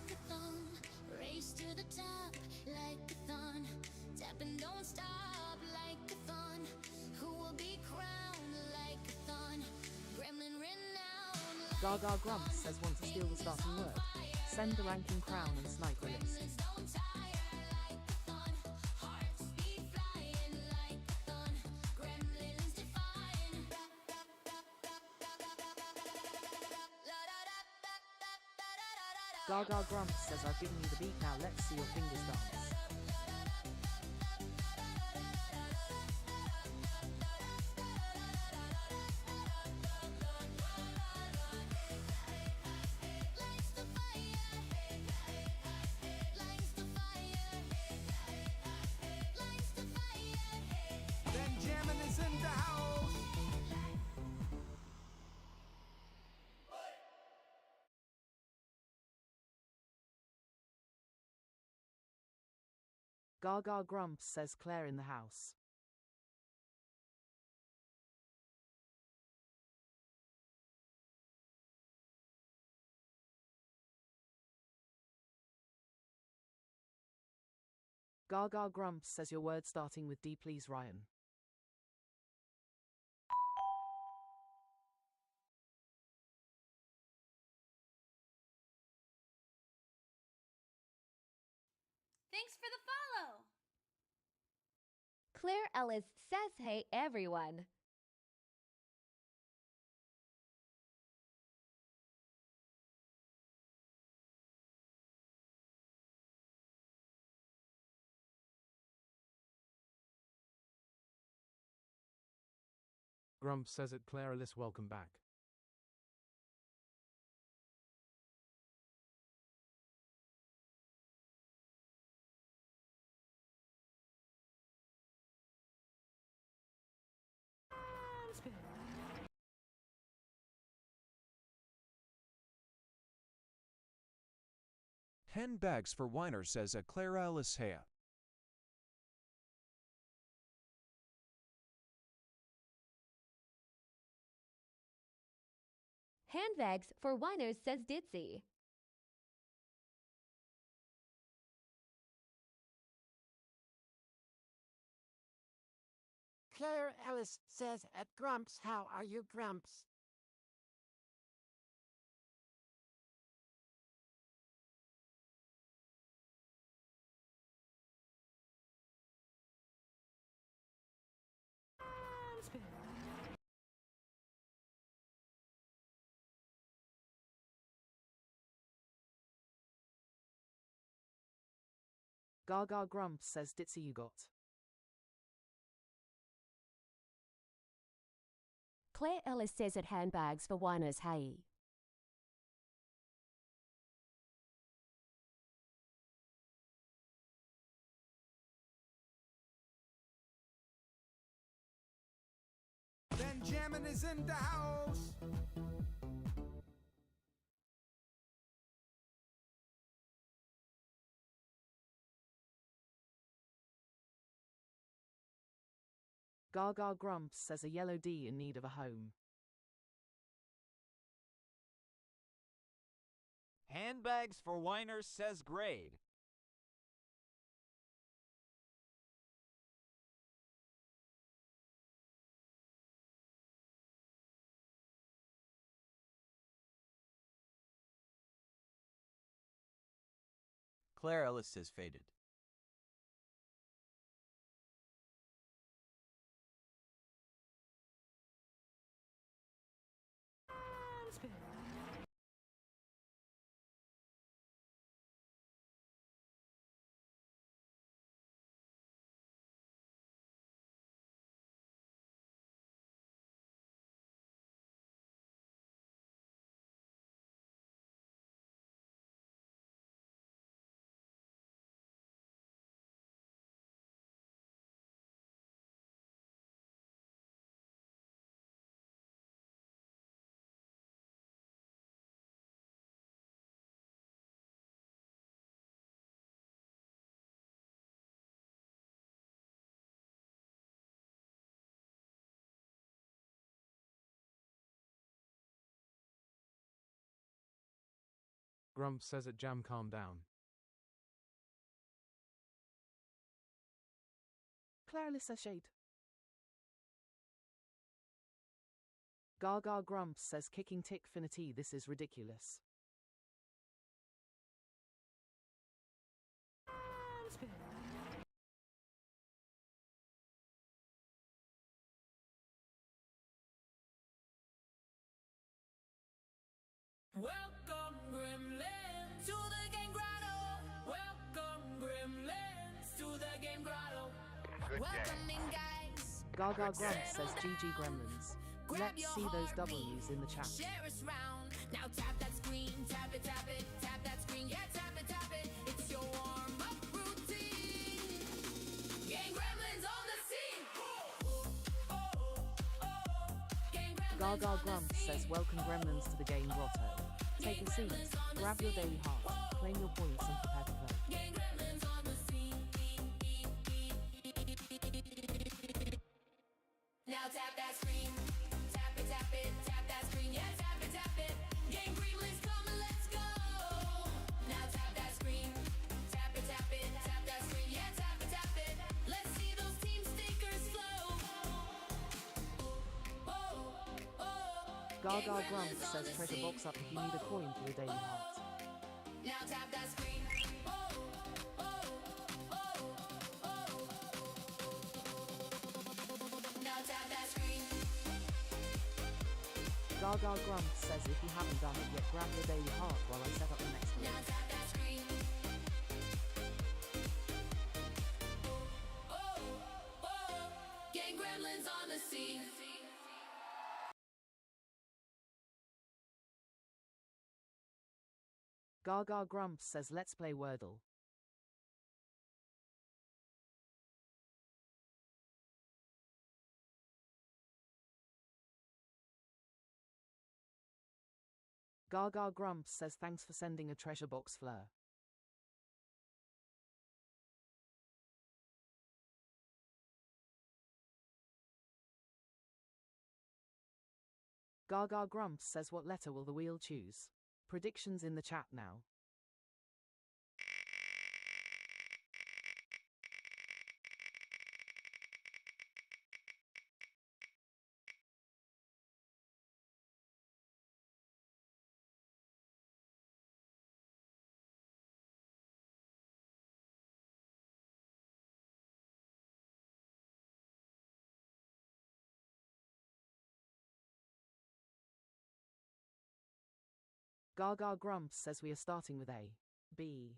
a thong, race to the top, like a thon. Tap and don't stop, like a thon. Who will be crowned like a thon? Gremlin renowned. Gaga Grumps says want to steal the starting word. Send the ranking crown and snipe the list. Gaga Grumps says I've given you the beat, now let's see your fingers dance. Benjamin is in the house. Gaga Grumps says Claire in the house. Gaga Grumps says your word starting with D, please, Ryan. Thanks for the follow. Claire Ellis says hey everyone. Grumps says it. Claire Ellis, welcome back. Handbags for Winer says at Claire Ellis Hea. Handbags for Winers says Ditzy. Claire Ellis says at Grumps, how are you, Grumps? Gaga Grumps says Ditzy you got. Claire Ellis says at Handbags for Winers hey. Benjamin is in the house. Gaga Grumps says a yellow D in need of a home. Handbags for Winers says grade. Claire Ellis says faded. Grumps says it. Jam, calm down. Claire Ellis says shade. Gaga Grumps says kicking tick finity, this is ridiculous. Welcome, Gremlin, to Welcoming guys. Gaga Grumps says GG Gremlins. Let's see those W's in the chat. Share us round. Now tap that screen, tap it, tap it, tap that screen, yeah, tap it, tap it. It's your warm-up routine. Gang Gremlins on the scene. Gaga Grumps says welcome Gremlins to the game grotto. Take a seat, grab your daily heart, claim your points and prepare to play. Gang Gremlins on the scene. Now tap that screen, tap it, tap that screen, yeah, tap it. Gang Gremlins, come and let's go. Now tap that screen, tap it, tap that screen, yeah, tap it. Let's see those team stickers flow. Gaga Grumps says treasure box up if you need a coin for your daily heart. Now tap that screen. Now tap that screen. Gaga Grumps says if you haven't done it yet, grab your daily heart while I set up the next Now one. tap that screen. Gang Gremlins on the scene. Gaga Grumps says let's play Wordle. Gaga Grumps says thanks for sending a treasure box Fleur. Gaga Grumps says what letter will the wheel choose? Predictions in the chat now. Gaga Grumps says we are starting with A. B.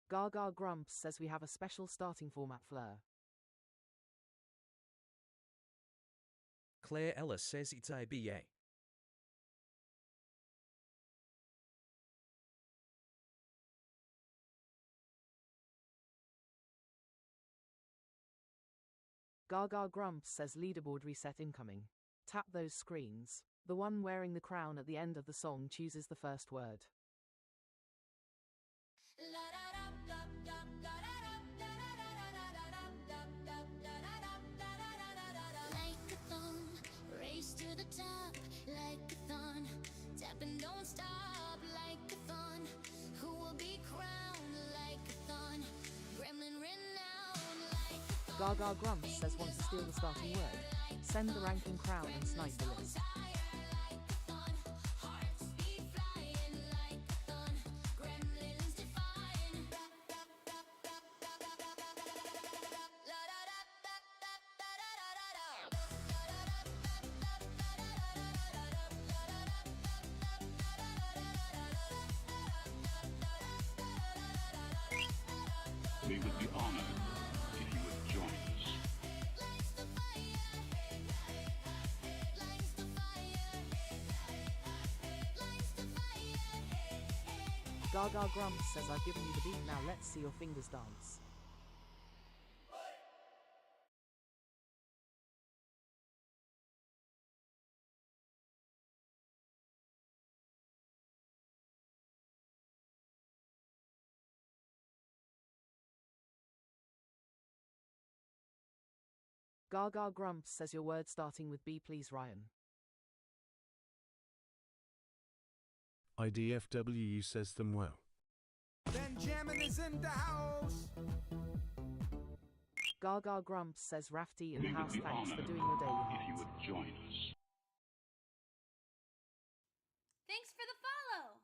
Gaga Grumps says we have a special starting format Fleur. Claire Ellis says it's ABA. Gaga Grumps says leaderboard reset incoming. Tap those screens. The one wearing the crown at the end of the song chooses the first word. Like-a-thon, race to the top, like-a-thon, tap and don't stop, like-a-thon, who will be crowned, like-a-thon, gremlin renowned, like-a-thon. Gaga Grumps says want to steal the starting word. Send the ranking crown and snipe the list. We would be honored if you would join us. Gaga Grumps says I've given you the beat, now let's see your fingers dance. Gaga Grumps says your word starting with B please Ryan. IDFW says them well. Benjamin is in the house. Gaga Grumps says Rafty in the We would house, be thanks for honored doing your daily if you heart. would join us. Thanks for the follow.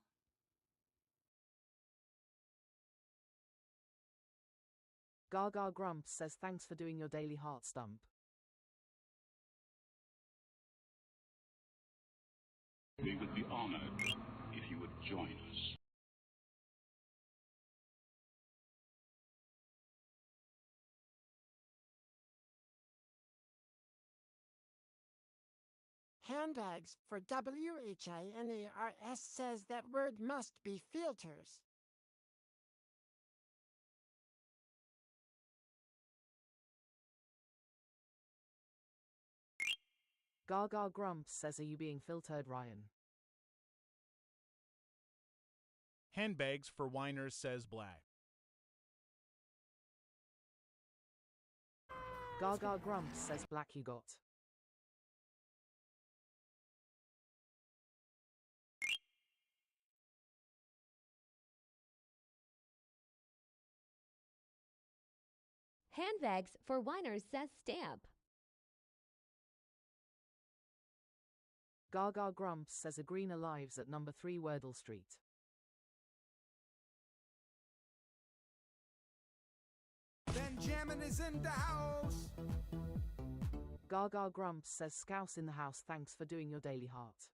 Gaga Grumps says thanks for doing your daily heart stump. We would be honored if you would join us. Handbags for WHINARS says that word must be filters. Gaga Grumps says, are you being filtered, Ryan? Handbags for Whiners says black. Gaga Grumps says, black you got. Handbags for Whiners says stamp. Gaga Grumps says, a greener lives at number 3 Wordle Street. Benjamin is in the house. Gaga Grumps says, Scouse in the house, thanks for doing your daily heart.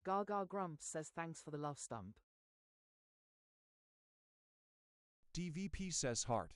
Gaga Grumps says, thanks for the love stump. DVP says heart.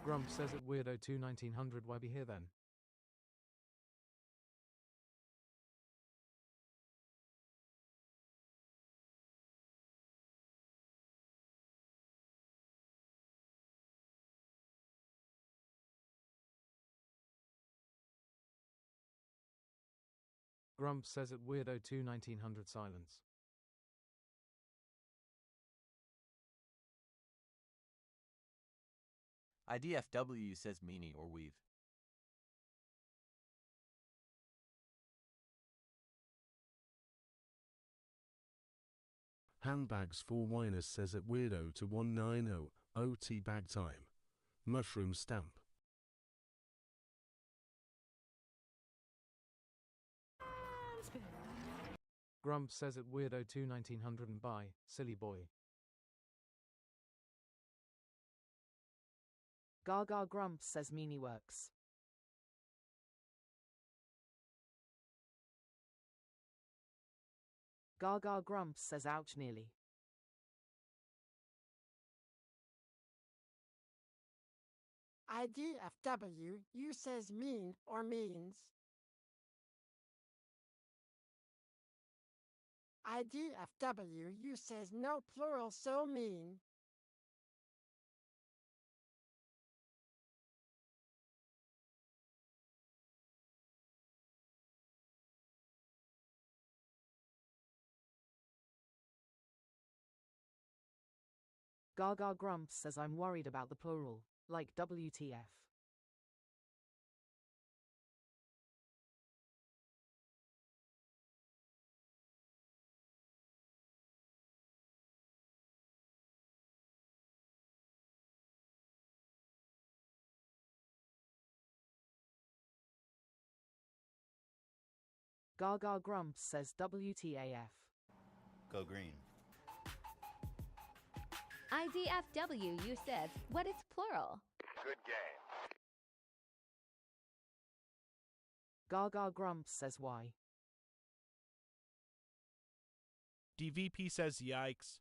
Grump says at Weirdo2 1900, why be here then? Grump says at Weirdo2 1900, silence. IDFW says meanie or weave. Handbags for Whiners says at Weirdo to 190, OT bag time. Mushroom stamp. Grump says at Weirdo2 1900 and bye, silly boy. Gaga Grumps says meanie works. Gaga Grumps says ouch nearly. IDFW, you says mean or means. IDFW, you says no plural so mean. Gaga Grumps says I'm worried about the plural, like WTF. Gaga Grumps says WTAF. Go green. IDFW, you says, what is plural? Good game. Gaga Grumps says why. DVP says yikes.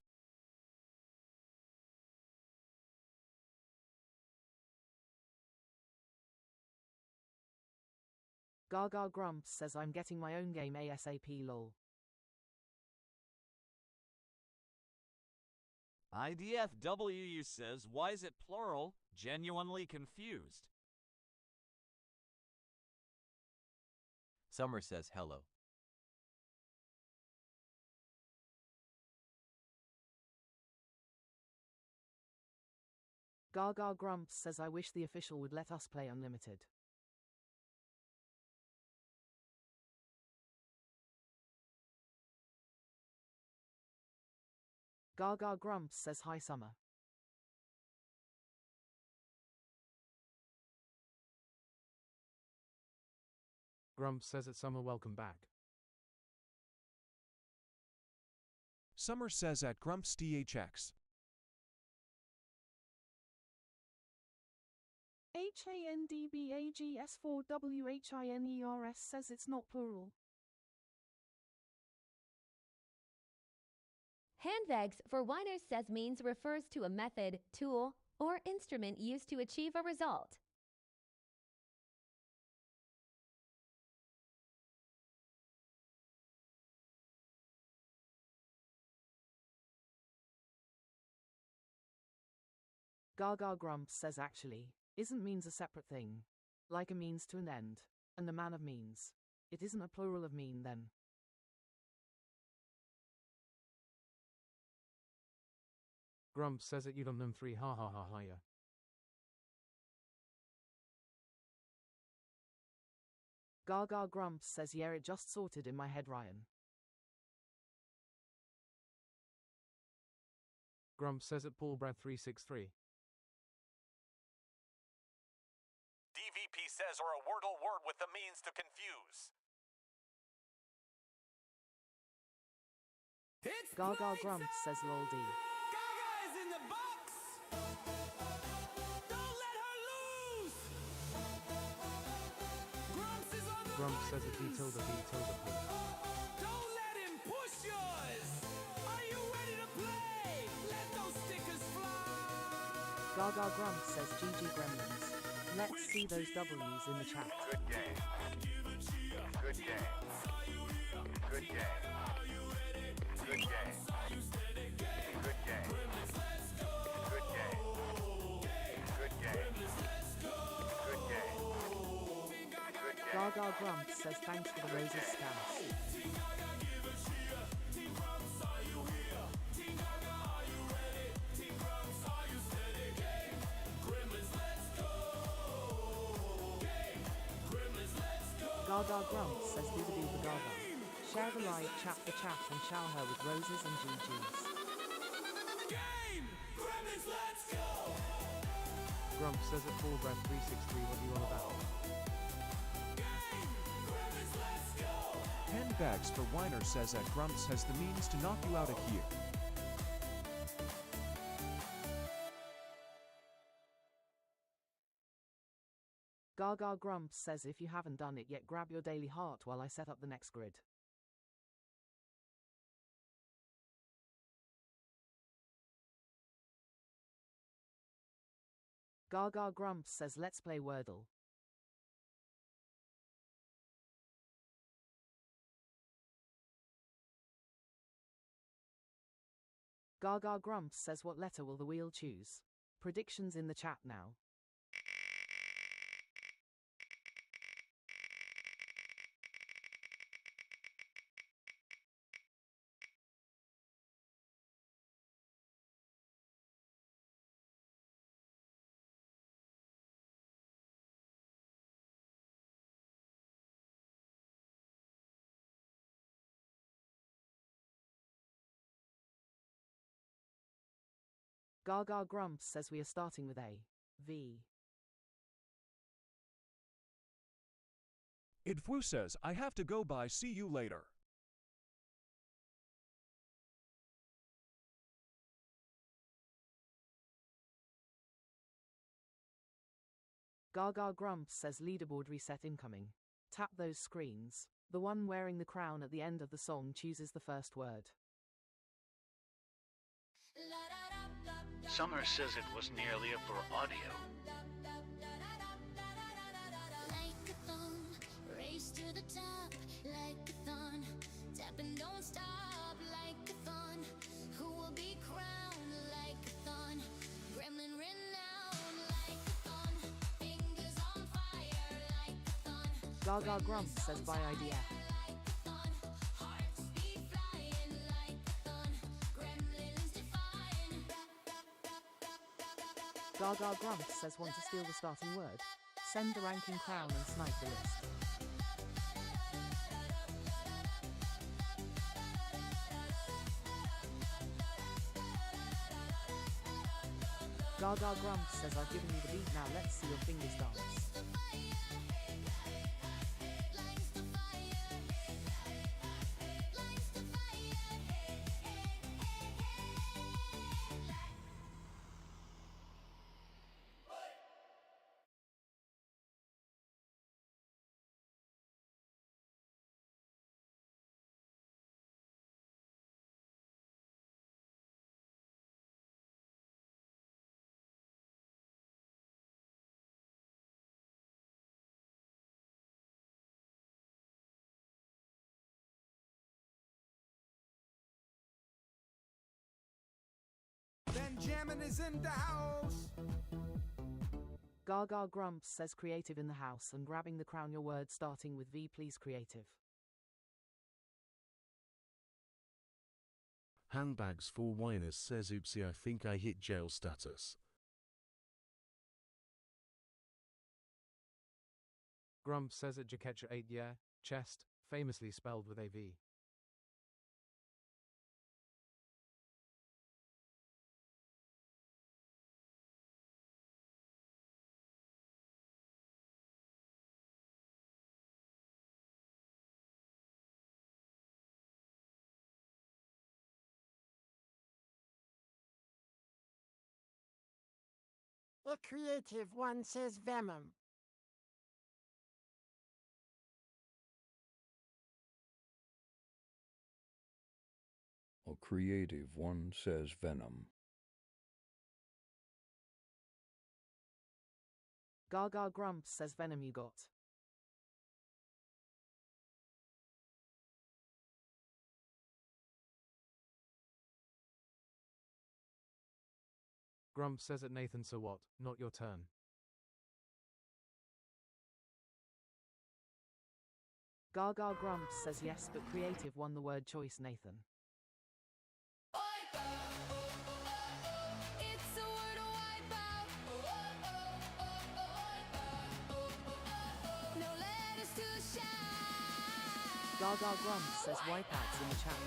Gaga Grumps says I'm getting my own game ASAP lol. IDFW says, why is it plural? Genuinely confused. Summer says hello. Gaga Grumps says I wish the official would let us play unlimited. Gaga Grumps says hi summer. Grumps says it's summer, welcome back. Summer says at Grumps DHX. HANDBAGS4WHINERS says it's not plural. Handbags for whiners says means refers to a method, tool, or instrument used to achieve a result. Gaga Grumps says actually, isn't means a separate thing. Like a means to an end, and a man of means. It isn't a plural of mean then. Grumps says it you done them 3 ha ha ha ha ya. Gaga Grumps says yeah, it just sorted in my head Ryan. Grumps says it Paul Brad 363. DVP says or a Wordle word with the means to confuse. Gaga Grumps says lol D. Gaga is in the box. Don't let her lose. Grumps is on the Grumps says it D tilde Paul. Don't let him push yours. Are you ready to play? Let those stickers fly. Gaga Grumps says GG Gremlins. Let's see those W's in the chat. Good game. Good game. Good game. Good game. Good game. Good game. Good game. Good game. Gaga Grumps says thanks for the roses scams. Gaga Grumps says Doobadoo Gaga. Share the live, chat the chat, and shower her with roses and GGs. Game! Gremlins, let's go! Grumps says it Paul Brad 363 what you on about. Game! Gremlins, let's go! Handbags for whiners says at Grumps has the means to knock you out of here. Gaga Grumps says if you haven't done it yet, grab your daily heart while I set up the next grid. Gaga Grumps says let's play Wordle. Gaga Grumps says what letter will the wheel choose? Predictions in the chat now. Gaga Grumps says we are starting with A. V. Idfu says I have to go bye, see you later. Gaga Grumps says leaderboard reset incoming. Tap those screens. The one wearing the crown at the end of the song chooses the first word. Summer says it was nearly a for audio. Race to the top like a thon. Tap and don't stop like a thon. Who will be crowned like a thon? Gremlin renowned like a thon. Fingers on fire like a thon. Gaga Grumps says by IDF. Gaga Grumps says want to steal the starting word. Send the ranking crown and snipe the list. Gaga Grumps says I've given you the beat, now let's see your fingers dance. Benjamin is in the house. Gaga Grumps says creative in the house and grabbing the crown your word starting with V, please creative. Handbags for Whiners says oopsie, I think I hit jail status. Grumps says at Jakecha 8 yeah, chest, famously spelled with a V. A creative one says venom. A creative one says venom. Gaga Grumps says venom you got. Grumps says at Nathan so what, not your turn. Gaga Grumps says yes, but creative won the word choice, Nathan. It's a Wordle wipeout. No letters to shout. Gaga Grumps says wipeouts in the chat.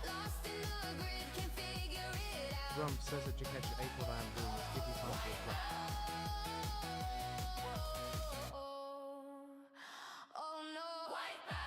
Lost in the grid, can't figure it out. Grumps says at Jakecha 8 what I am doing is give you time to reflect. Oh no. Wipeout.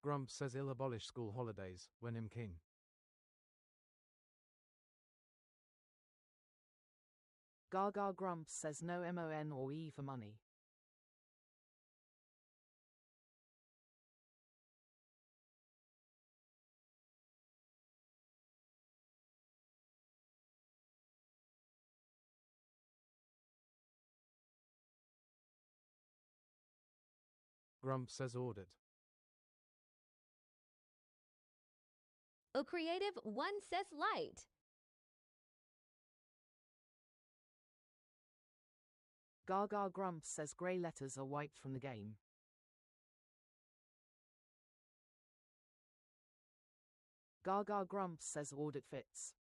Grumps says ill abolish school holidays, when I'm king. Gaga Grumps says no MON or E for money. Grumps says audit. A creative one says light. Gaga Grumps says grey letters are wiped from the game. Gaga Grumps says audit fits.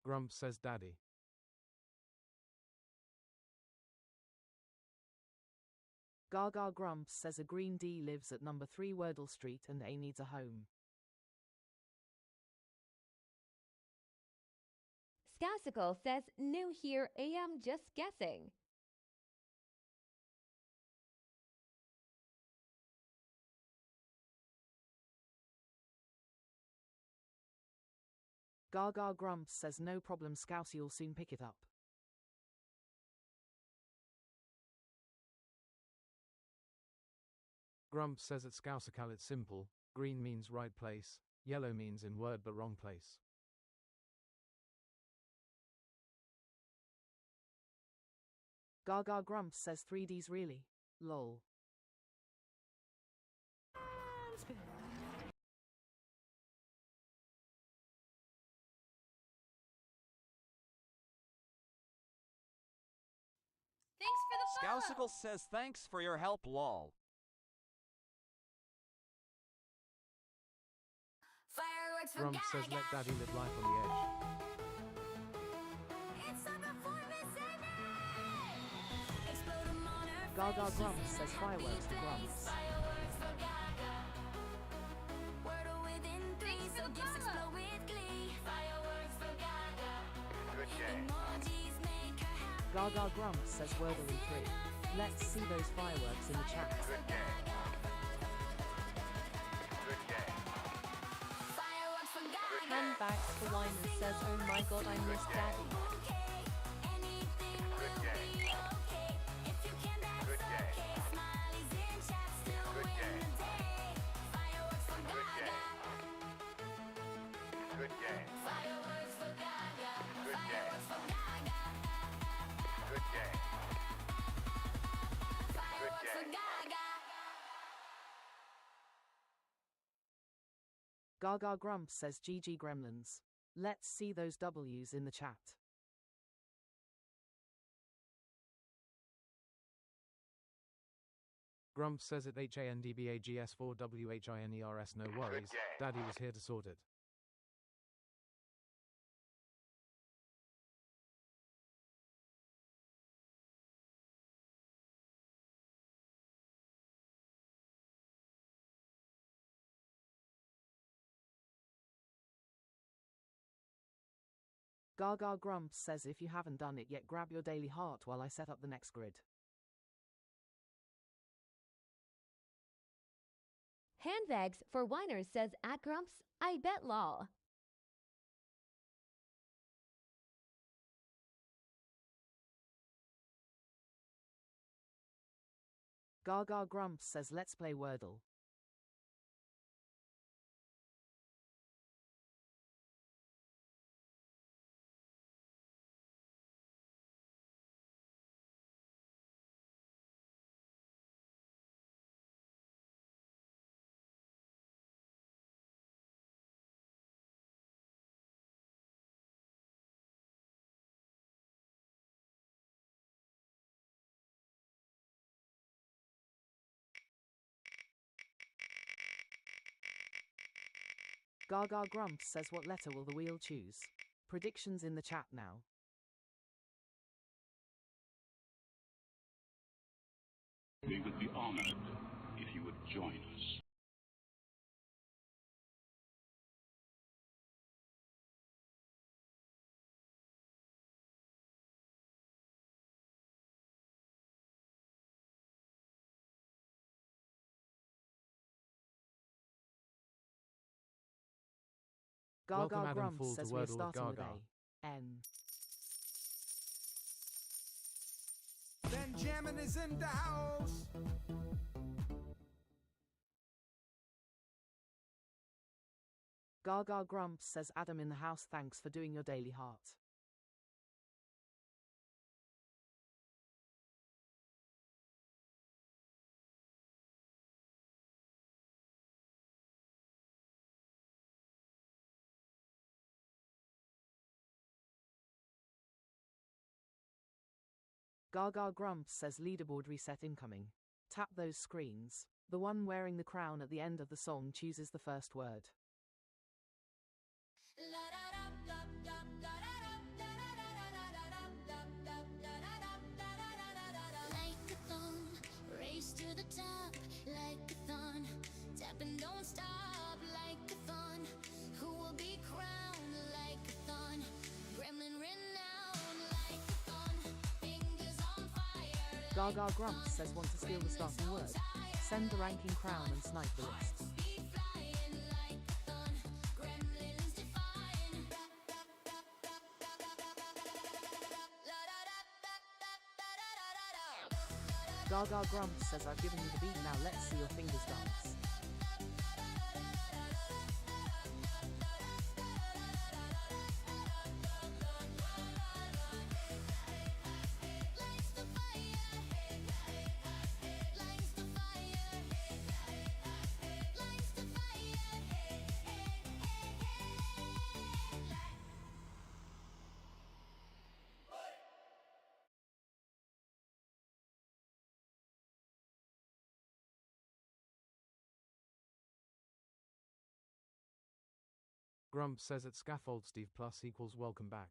Grumps says daddy. Gaga Grumps says a green D lives at number 3 Wordle Street and A needs a home. Scousicle says new here, am just guessing. Gaga Grumps says no problem, Scousy will soon pick it up. Grumps says at Scousical it's simple. Green means right place, yellow means in word but wrong place. Gaga Grumps says 3Ds really. Lol. Thanks for the follow. Scousical says thanks for your help, lol. Fireworks for Grumps says Gaga. let daddy live life on the edge. It's a performance Explode 'em on her Gaga face. Grumps says fireworks for Grumps. Fireworks for Gaga. Wordle within 3, so gifts explode with glee. Fireworks for Gaga. Good game. Emojis make her happy. Gaga Grumps says Wordle in 3. Let's see those fireworks in the chat. Good game. Good game. Fireworks for Gaga. Handbags for Whiners says, oh my god, I miss daddy. Anything Good will game. be okay. If you can, that's Good game. okay. Smileys in chat still Good win game. the day. Fireworks for Good Gaga. Good game. Fireworks for Gaga. Good game. Fireworks for Gaga. Good game. Fireworks for game. Gaga. Gaga Grumps says GG Gremlins. Let's see those W's in the chat. Grumps says it HANDBAGS4WHINERS no worries. game. Daddy was here to sort it. Gaga Grumps says if you haven't done it yet, grab your daily heart while I set up the next grid. Handbags for Whiners says at Grumps, I bet lol. Gaga Grumps says let's play Wordle. Gaga Grumps says what letter will the wheel choose? Predictions in the chat now. We would be honored if you would join us. Gaga Welcome Adam Grumps Fool to says we're Wordle with starting with Gaga. A. N. Benjamin is in the house. Gaga Grumps says Adam in the house, thanks for doing your daily heart. Gaga Grumps says leaderboard reset incoming. Tap those screens. The one wearing the crown at the end of the song chooses the first word. Race to the top like a thon. Tap and don't stop like a thon. Who will be crowned like a thon? Gremlin renowned like a thon. Fingers on fire. Gaga Grumps says want to steal the starting word. Send the ranking crown and snipe the list. Gaga Grumps says I've given you the beat, now let's see your fingers dance. Grumps says at scaffold Steve plus equals welcome back.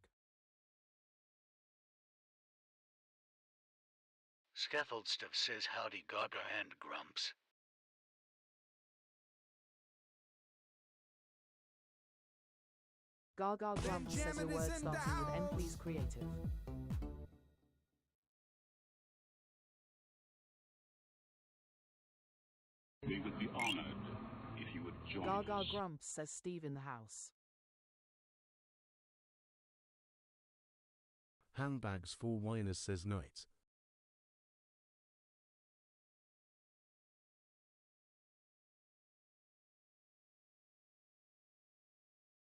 Scaffold stuff says howdy Gaga and Grumps. Gaga Grumps says a word starting with N, please creative. We would be honored if you would join Gaga us. Grumps says Steve in the house. Handbags for whiners says night.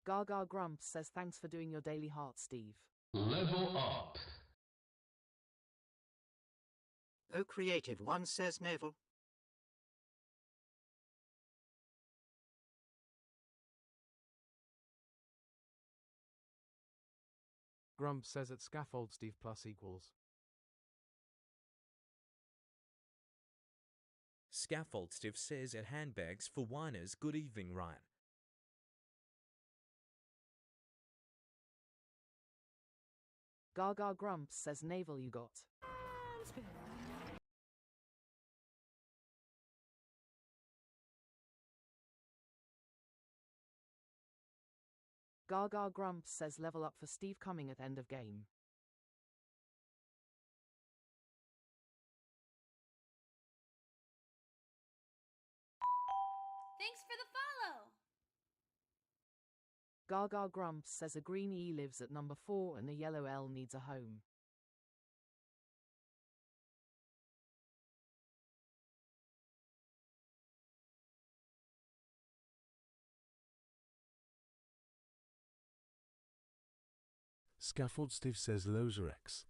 Gaga Grumps says thanks for doing your daily heart, Steve. Level up. Oh, creative one says Neville. Grumps says at scaffold Steve plus equals. Scaffold Steve says at handbags for whiners, good evening, Ryan. Gaga Grumps says navel you got. Gaga Grumps says level up for Steve coming at end of game. Thanks for the follow. Gaga Grumps says a green E lives at number 4 and a yellow L needs a home. Scaffold Steve says Loserex.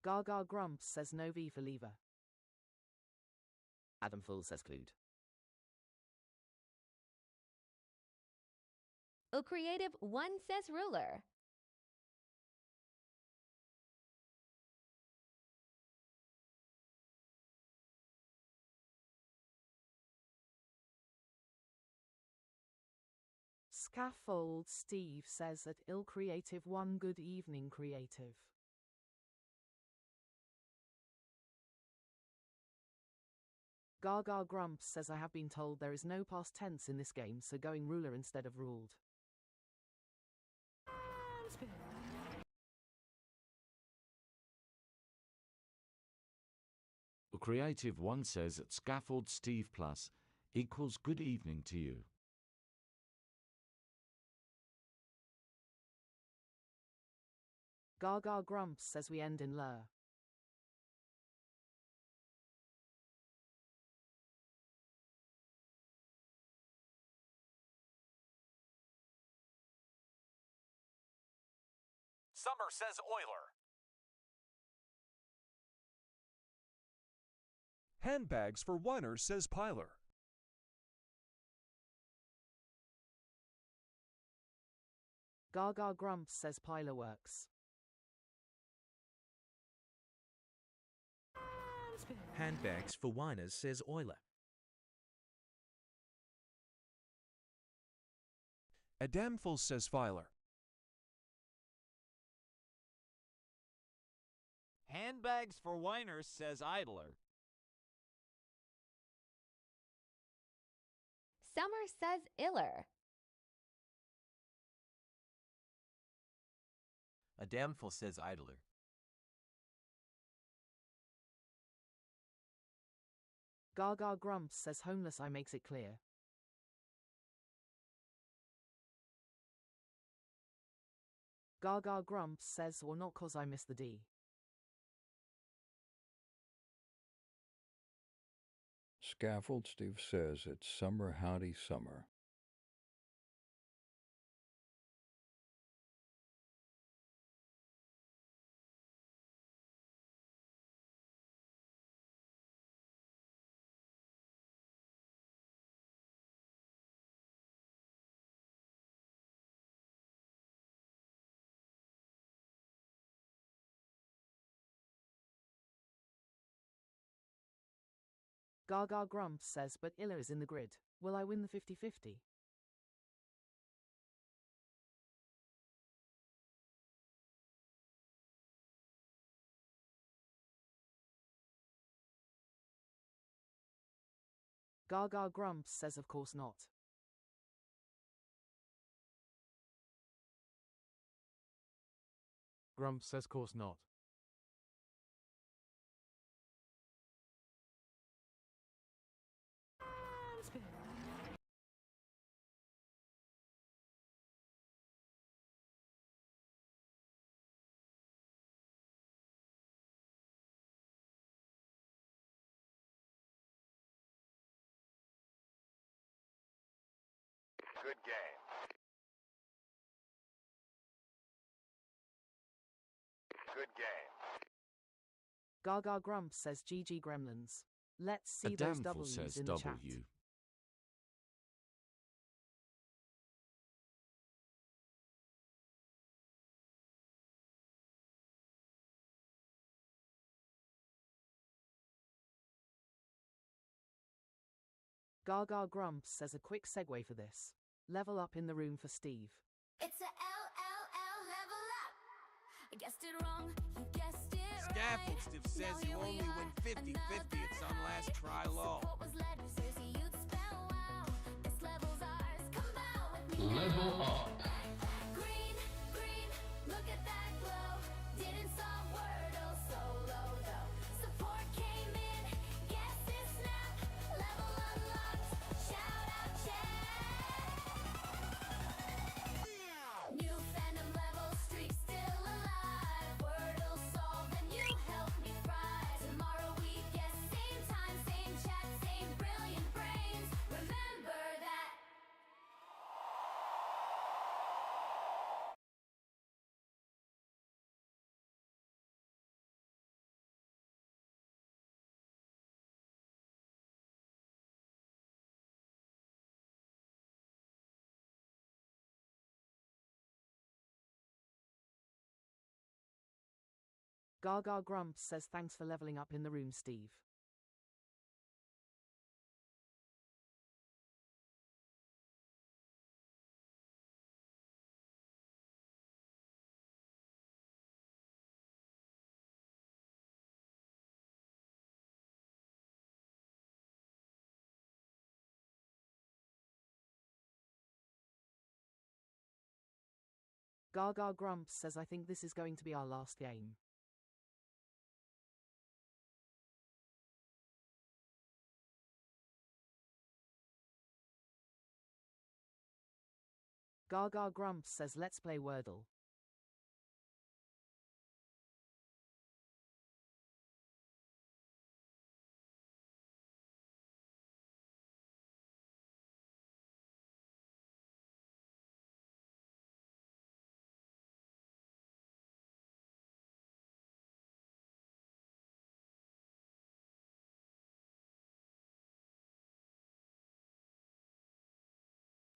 Gaga Grumps says no V for lever. Adam Fool says clued. O creative one says ruler. Scaffold Steve says at ill creative one good evening creative. Gaga Grumps says I have been told there is no past tense in this game, so going ruler instead of ruled. Creative one says at scaffold Steve plus equals good evening to you. Gaga Grumps says we end in lur. Summer says Euler. Handbags for whiners says Piler. Gaga Grumps says Piler works. Handbags for whiners says Euler. Adamful says Filer. Handbags for whiners says idler. Summer says iller. A damnful says idler. Gaga Grumps says homeless I makes it clear. Gaga Grumps says or not cause I miss the D. Scaffold Steve says it's summer howdy summer. Gaga Grumps says but Illa is in the grid. Will I win the 50-50? Gaga Grumps says of course not. Grumps says course not. Good game. Good game. Gaga Grumps says GG Gremlins. Let's see A those damful W's says in the chat. W. Gaga Grumps says a quick segue for this. Level up in the room for Steve. It's a LLL level up. I guessed it wrong, you guessed it right. Scaffold Stiff says you only win 50-50. It's on last try low. Support was led with Cersei, you'd spell wow. This level's ours, come out with me. Level up. Green, green, look at that glow. Didn't solve Wordle solo though. Support came in, guess this snap. Level unlocked, shout out chat. New fandom level, streak still alive. Wordle solved and you helped me fry. Tomorrow we guess, same time, same chat, same brilliant brains. Remember that. Gaga Grumps says thanks for leveling up in the room, Steve. Gaga Grumps says I think this is going to be our last game. Gaga Grumps says let's play Wordle.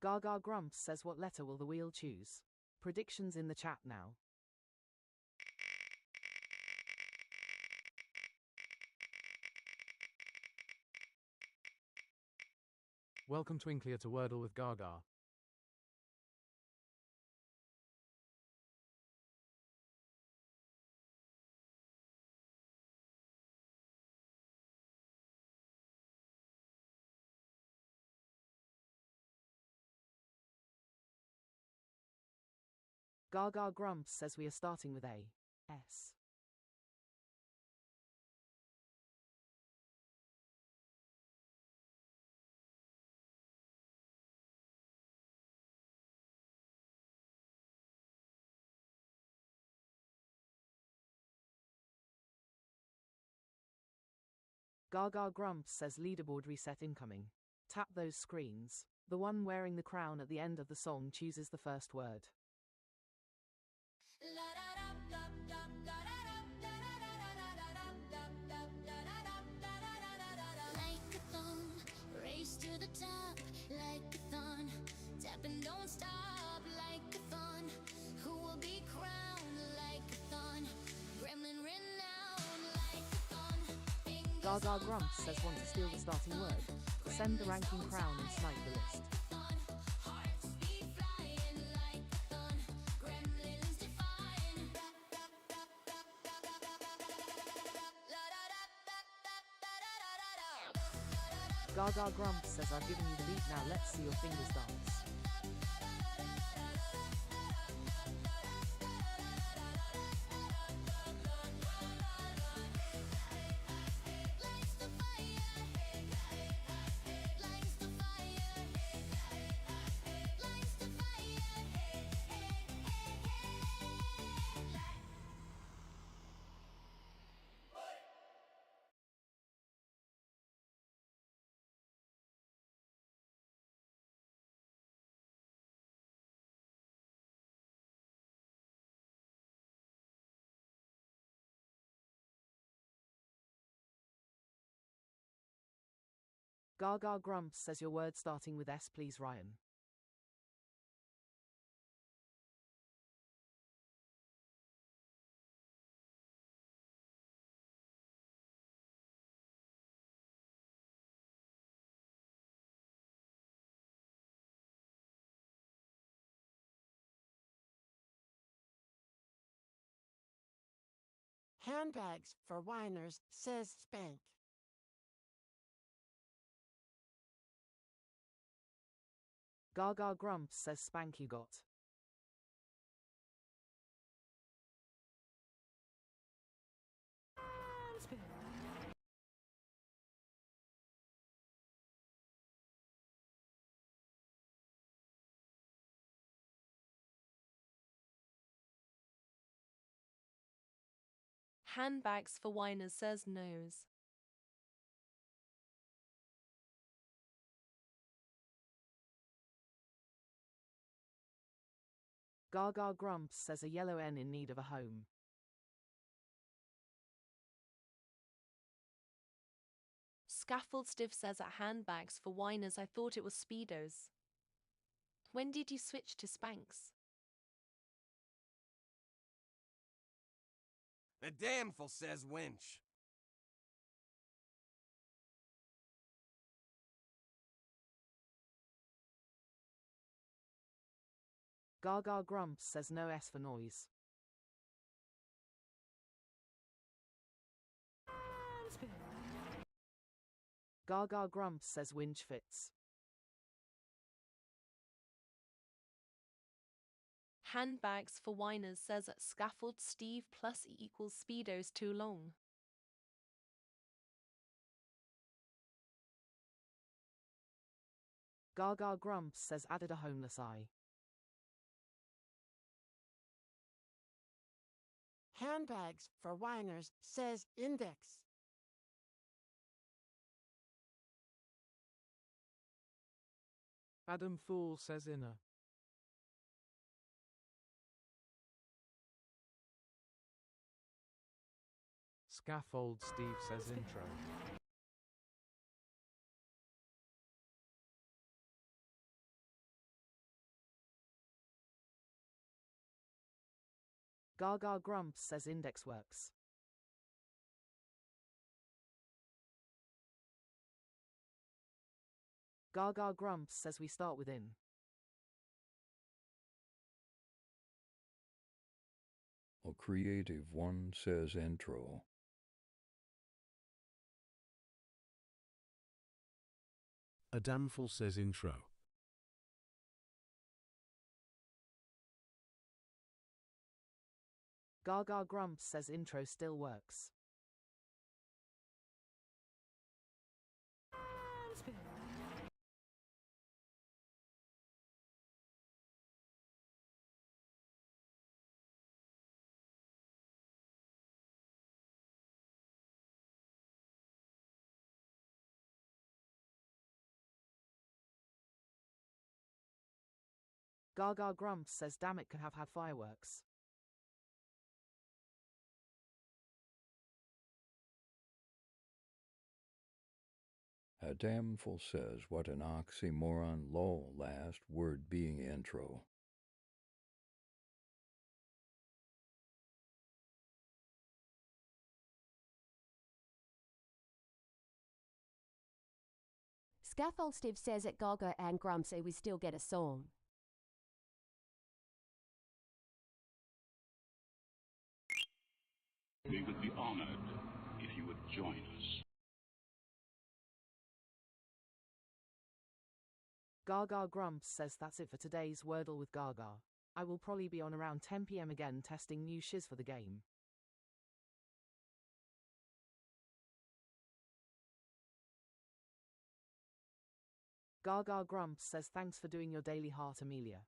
Gaga Grumps says what letter will the wheel choose? Predictions in the chat now. Welcome Twinklier to Wordle with Gaga. Gaga Grumps says we are starting with A. S. Gaga Grumps says leaderboard reset incoming. Tap those screens. The one wearing the crown at the end of the song chooses the first word. Like-a-thon, race to the top, like-a-thon, tap and don't stop, like-a-thon, who will be crowned, like-a-thon, gremlin renowned, like-a-thon. Gaga Grumps says want to steal the starting word. Send the ranking crown and snipe the list. Gaga Grumps says I've given you the beat, now let's see your fingers dance. Gaga Grumps says your word starting with S, please, Ryan. Handbags for whiners, says Spank. Gaga Grumps says Spank, you got. Handbags for whiners, says Nose. Gaga Grumps says a yellow N in need of a home. Scaffold Stiff says at handbags for whiners, I thought it was Speedos. When did you switch to Spanks? The damnful says winch. Gaga Grumps says no S for noise. Gaga Grumps says winch fits. Handbags for whiners says at Scaffold Steve plus E equals Speedos too long. Gaga Grumps says added a homeless eye. Handbags for whiners, says Index. Adam Fool says inner. Scaffold Steve says intro. Gaga Grumps says index works. Gaga Grumps says we start with in. A creative one says intro. A damnful says intro. Gaga Grumps says intro still works. Gaga Grumps says damn it could have had fireworks. A damnful says, what an oxymoron, lol, last word being intro. Scaffold Steve says at Gaga and Grumps we still get a song. We would be honored if you would join us. Gaga Grumps says that's it for today's Wordle with Gaga. I will probably be on around 10 PM again testing new shiz for the game. Gaga Grumps says thanks for doing your daily heart, Amelia.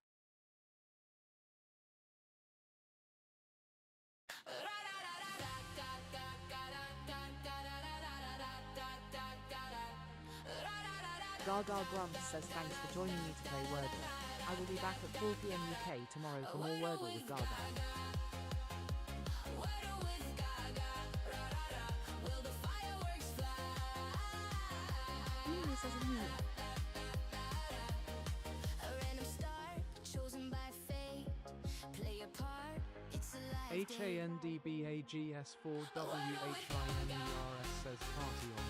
Gaga Grumps says thanks for joining me to play Wordle. I will be back at 4 PM UK tomorrow for more Wordle with Gaga. Says Amelia. HANDBAGS4WHINERS says party on.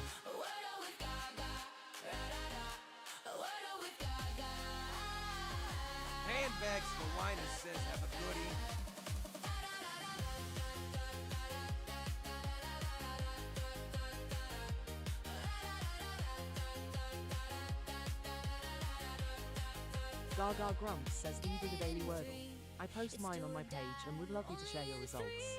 Handbags for whiners says have a goodie. Gaga Grumps says do you do the daily Wordle? I post mine on my page and would love you to share your results.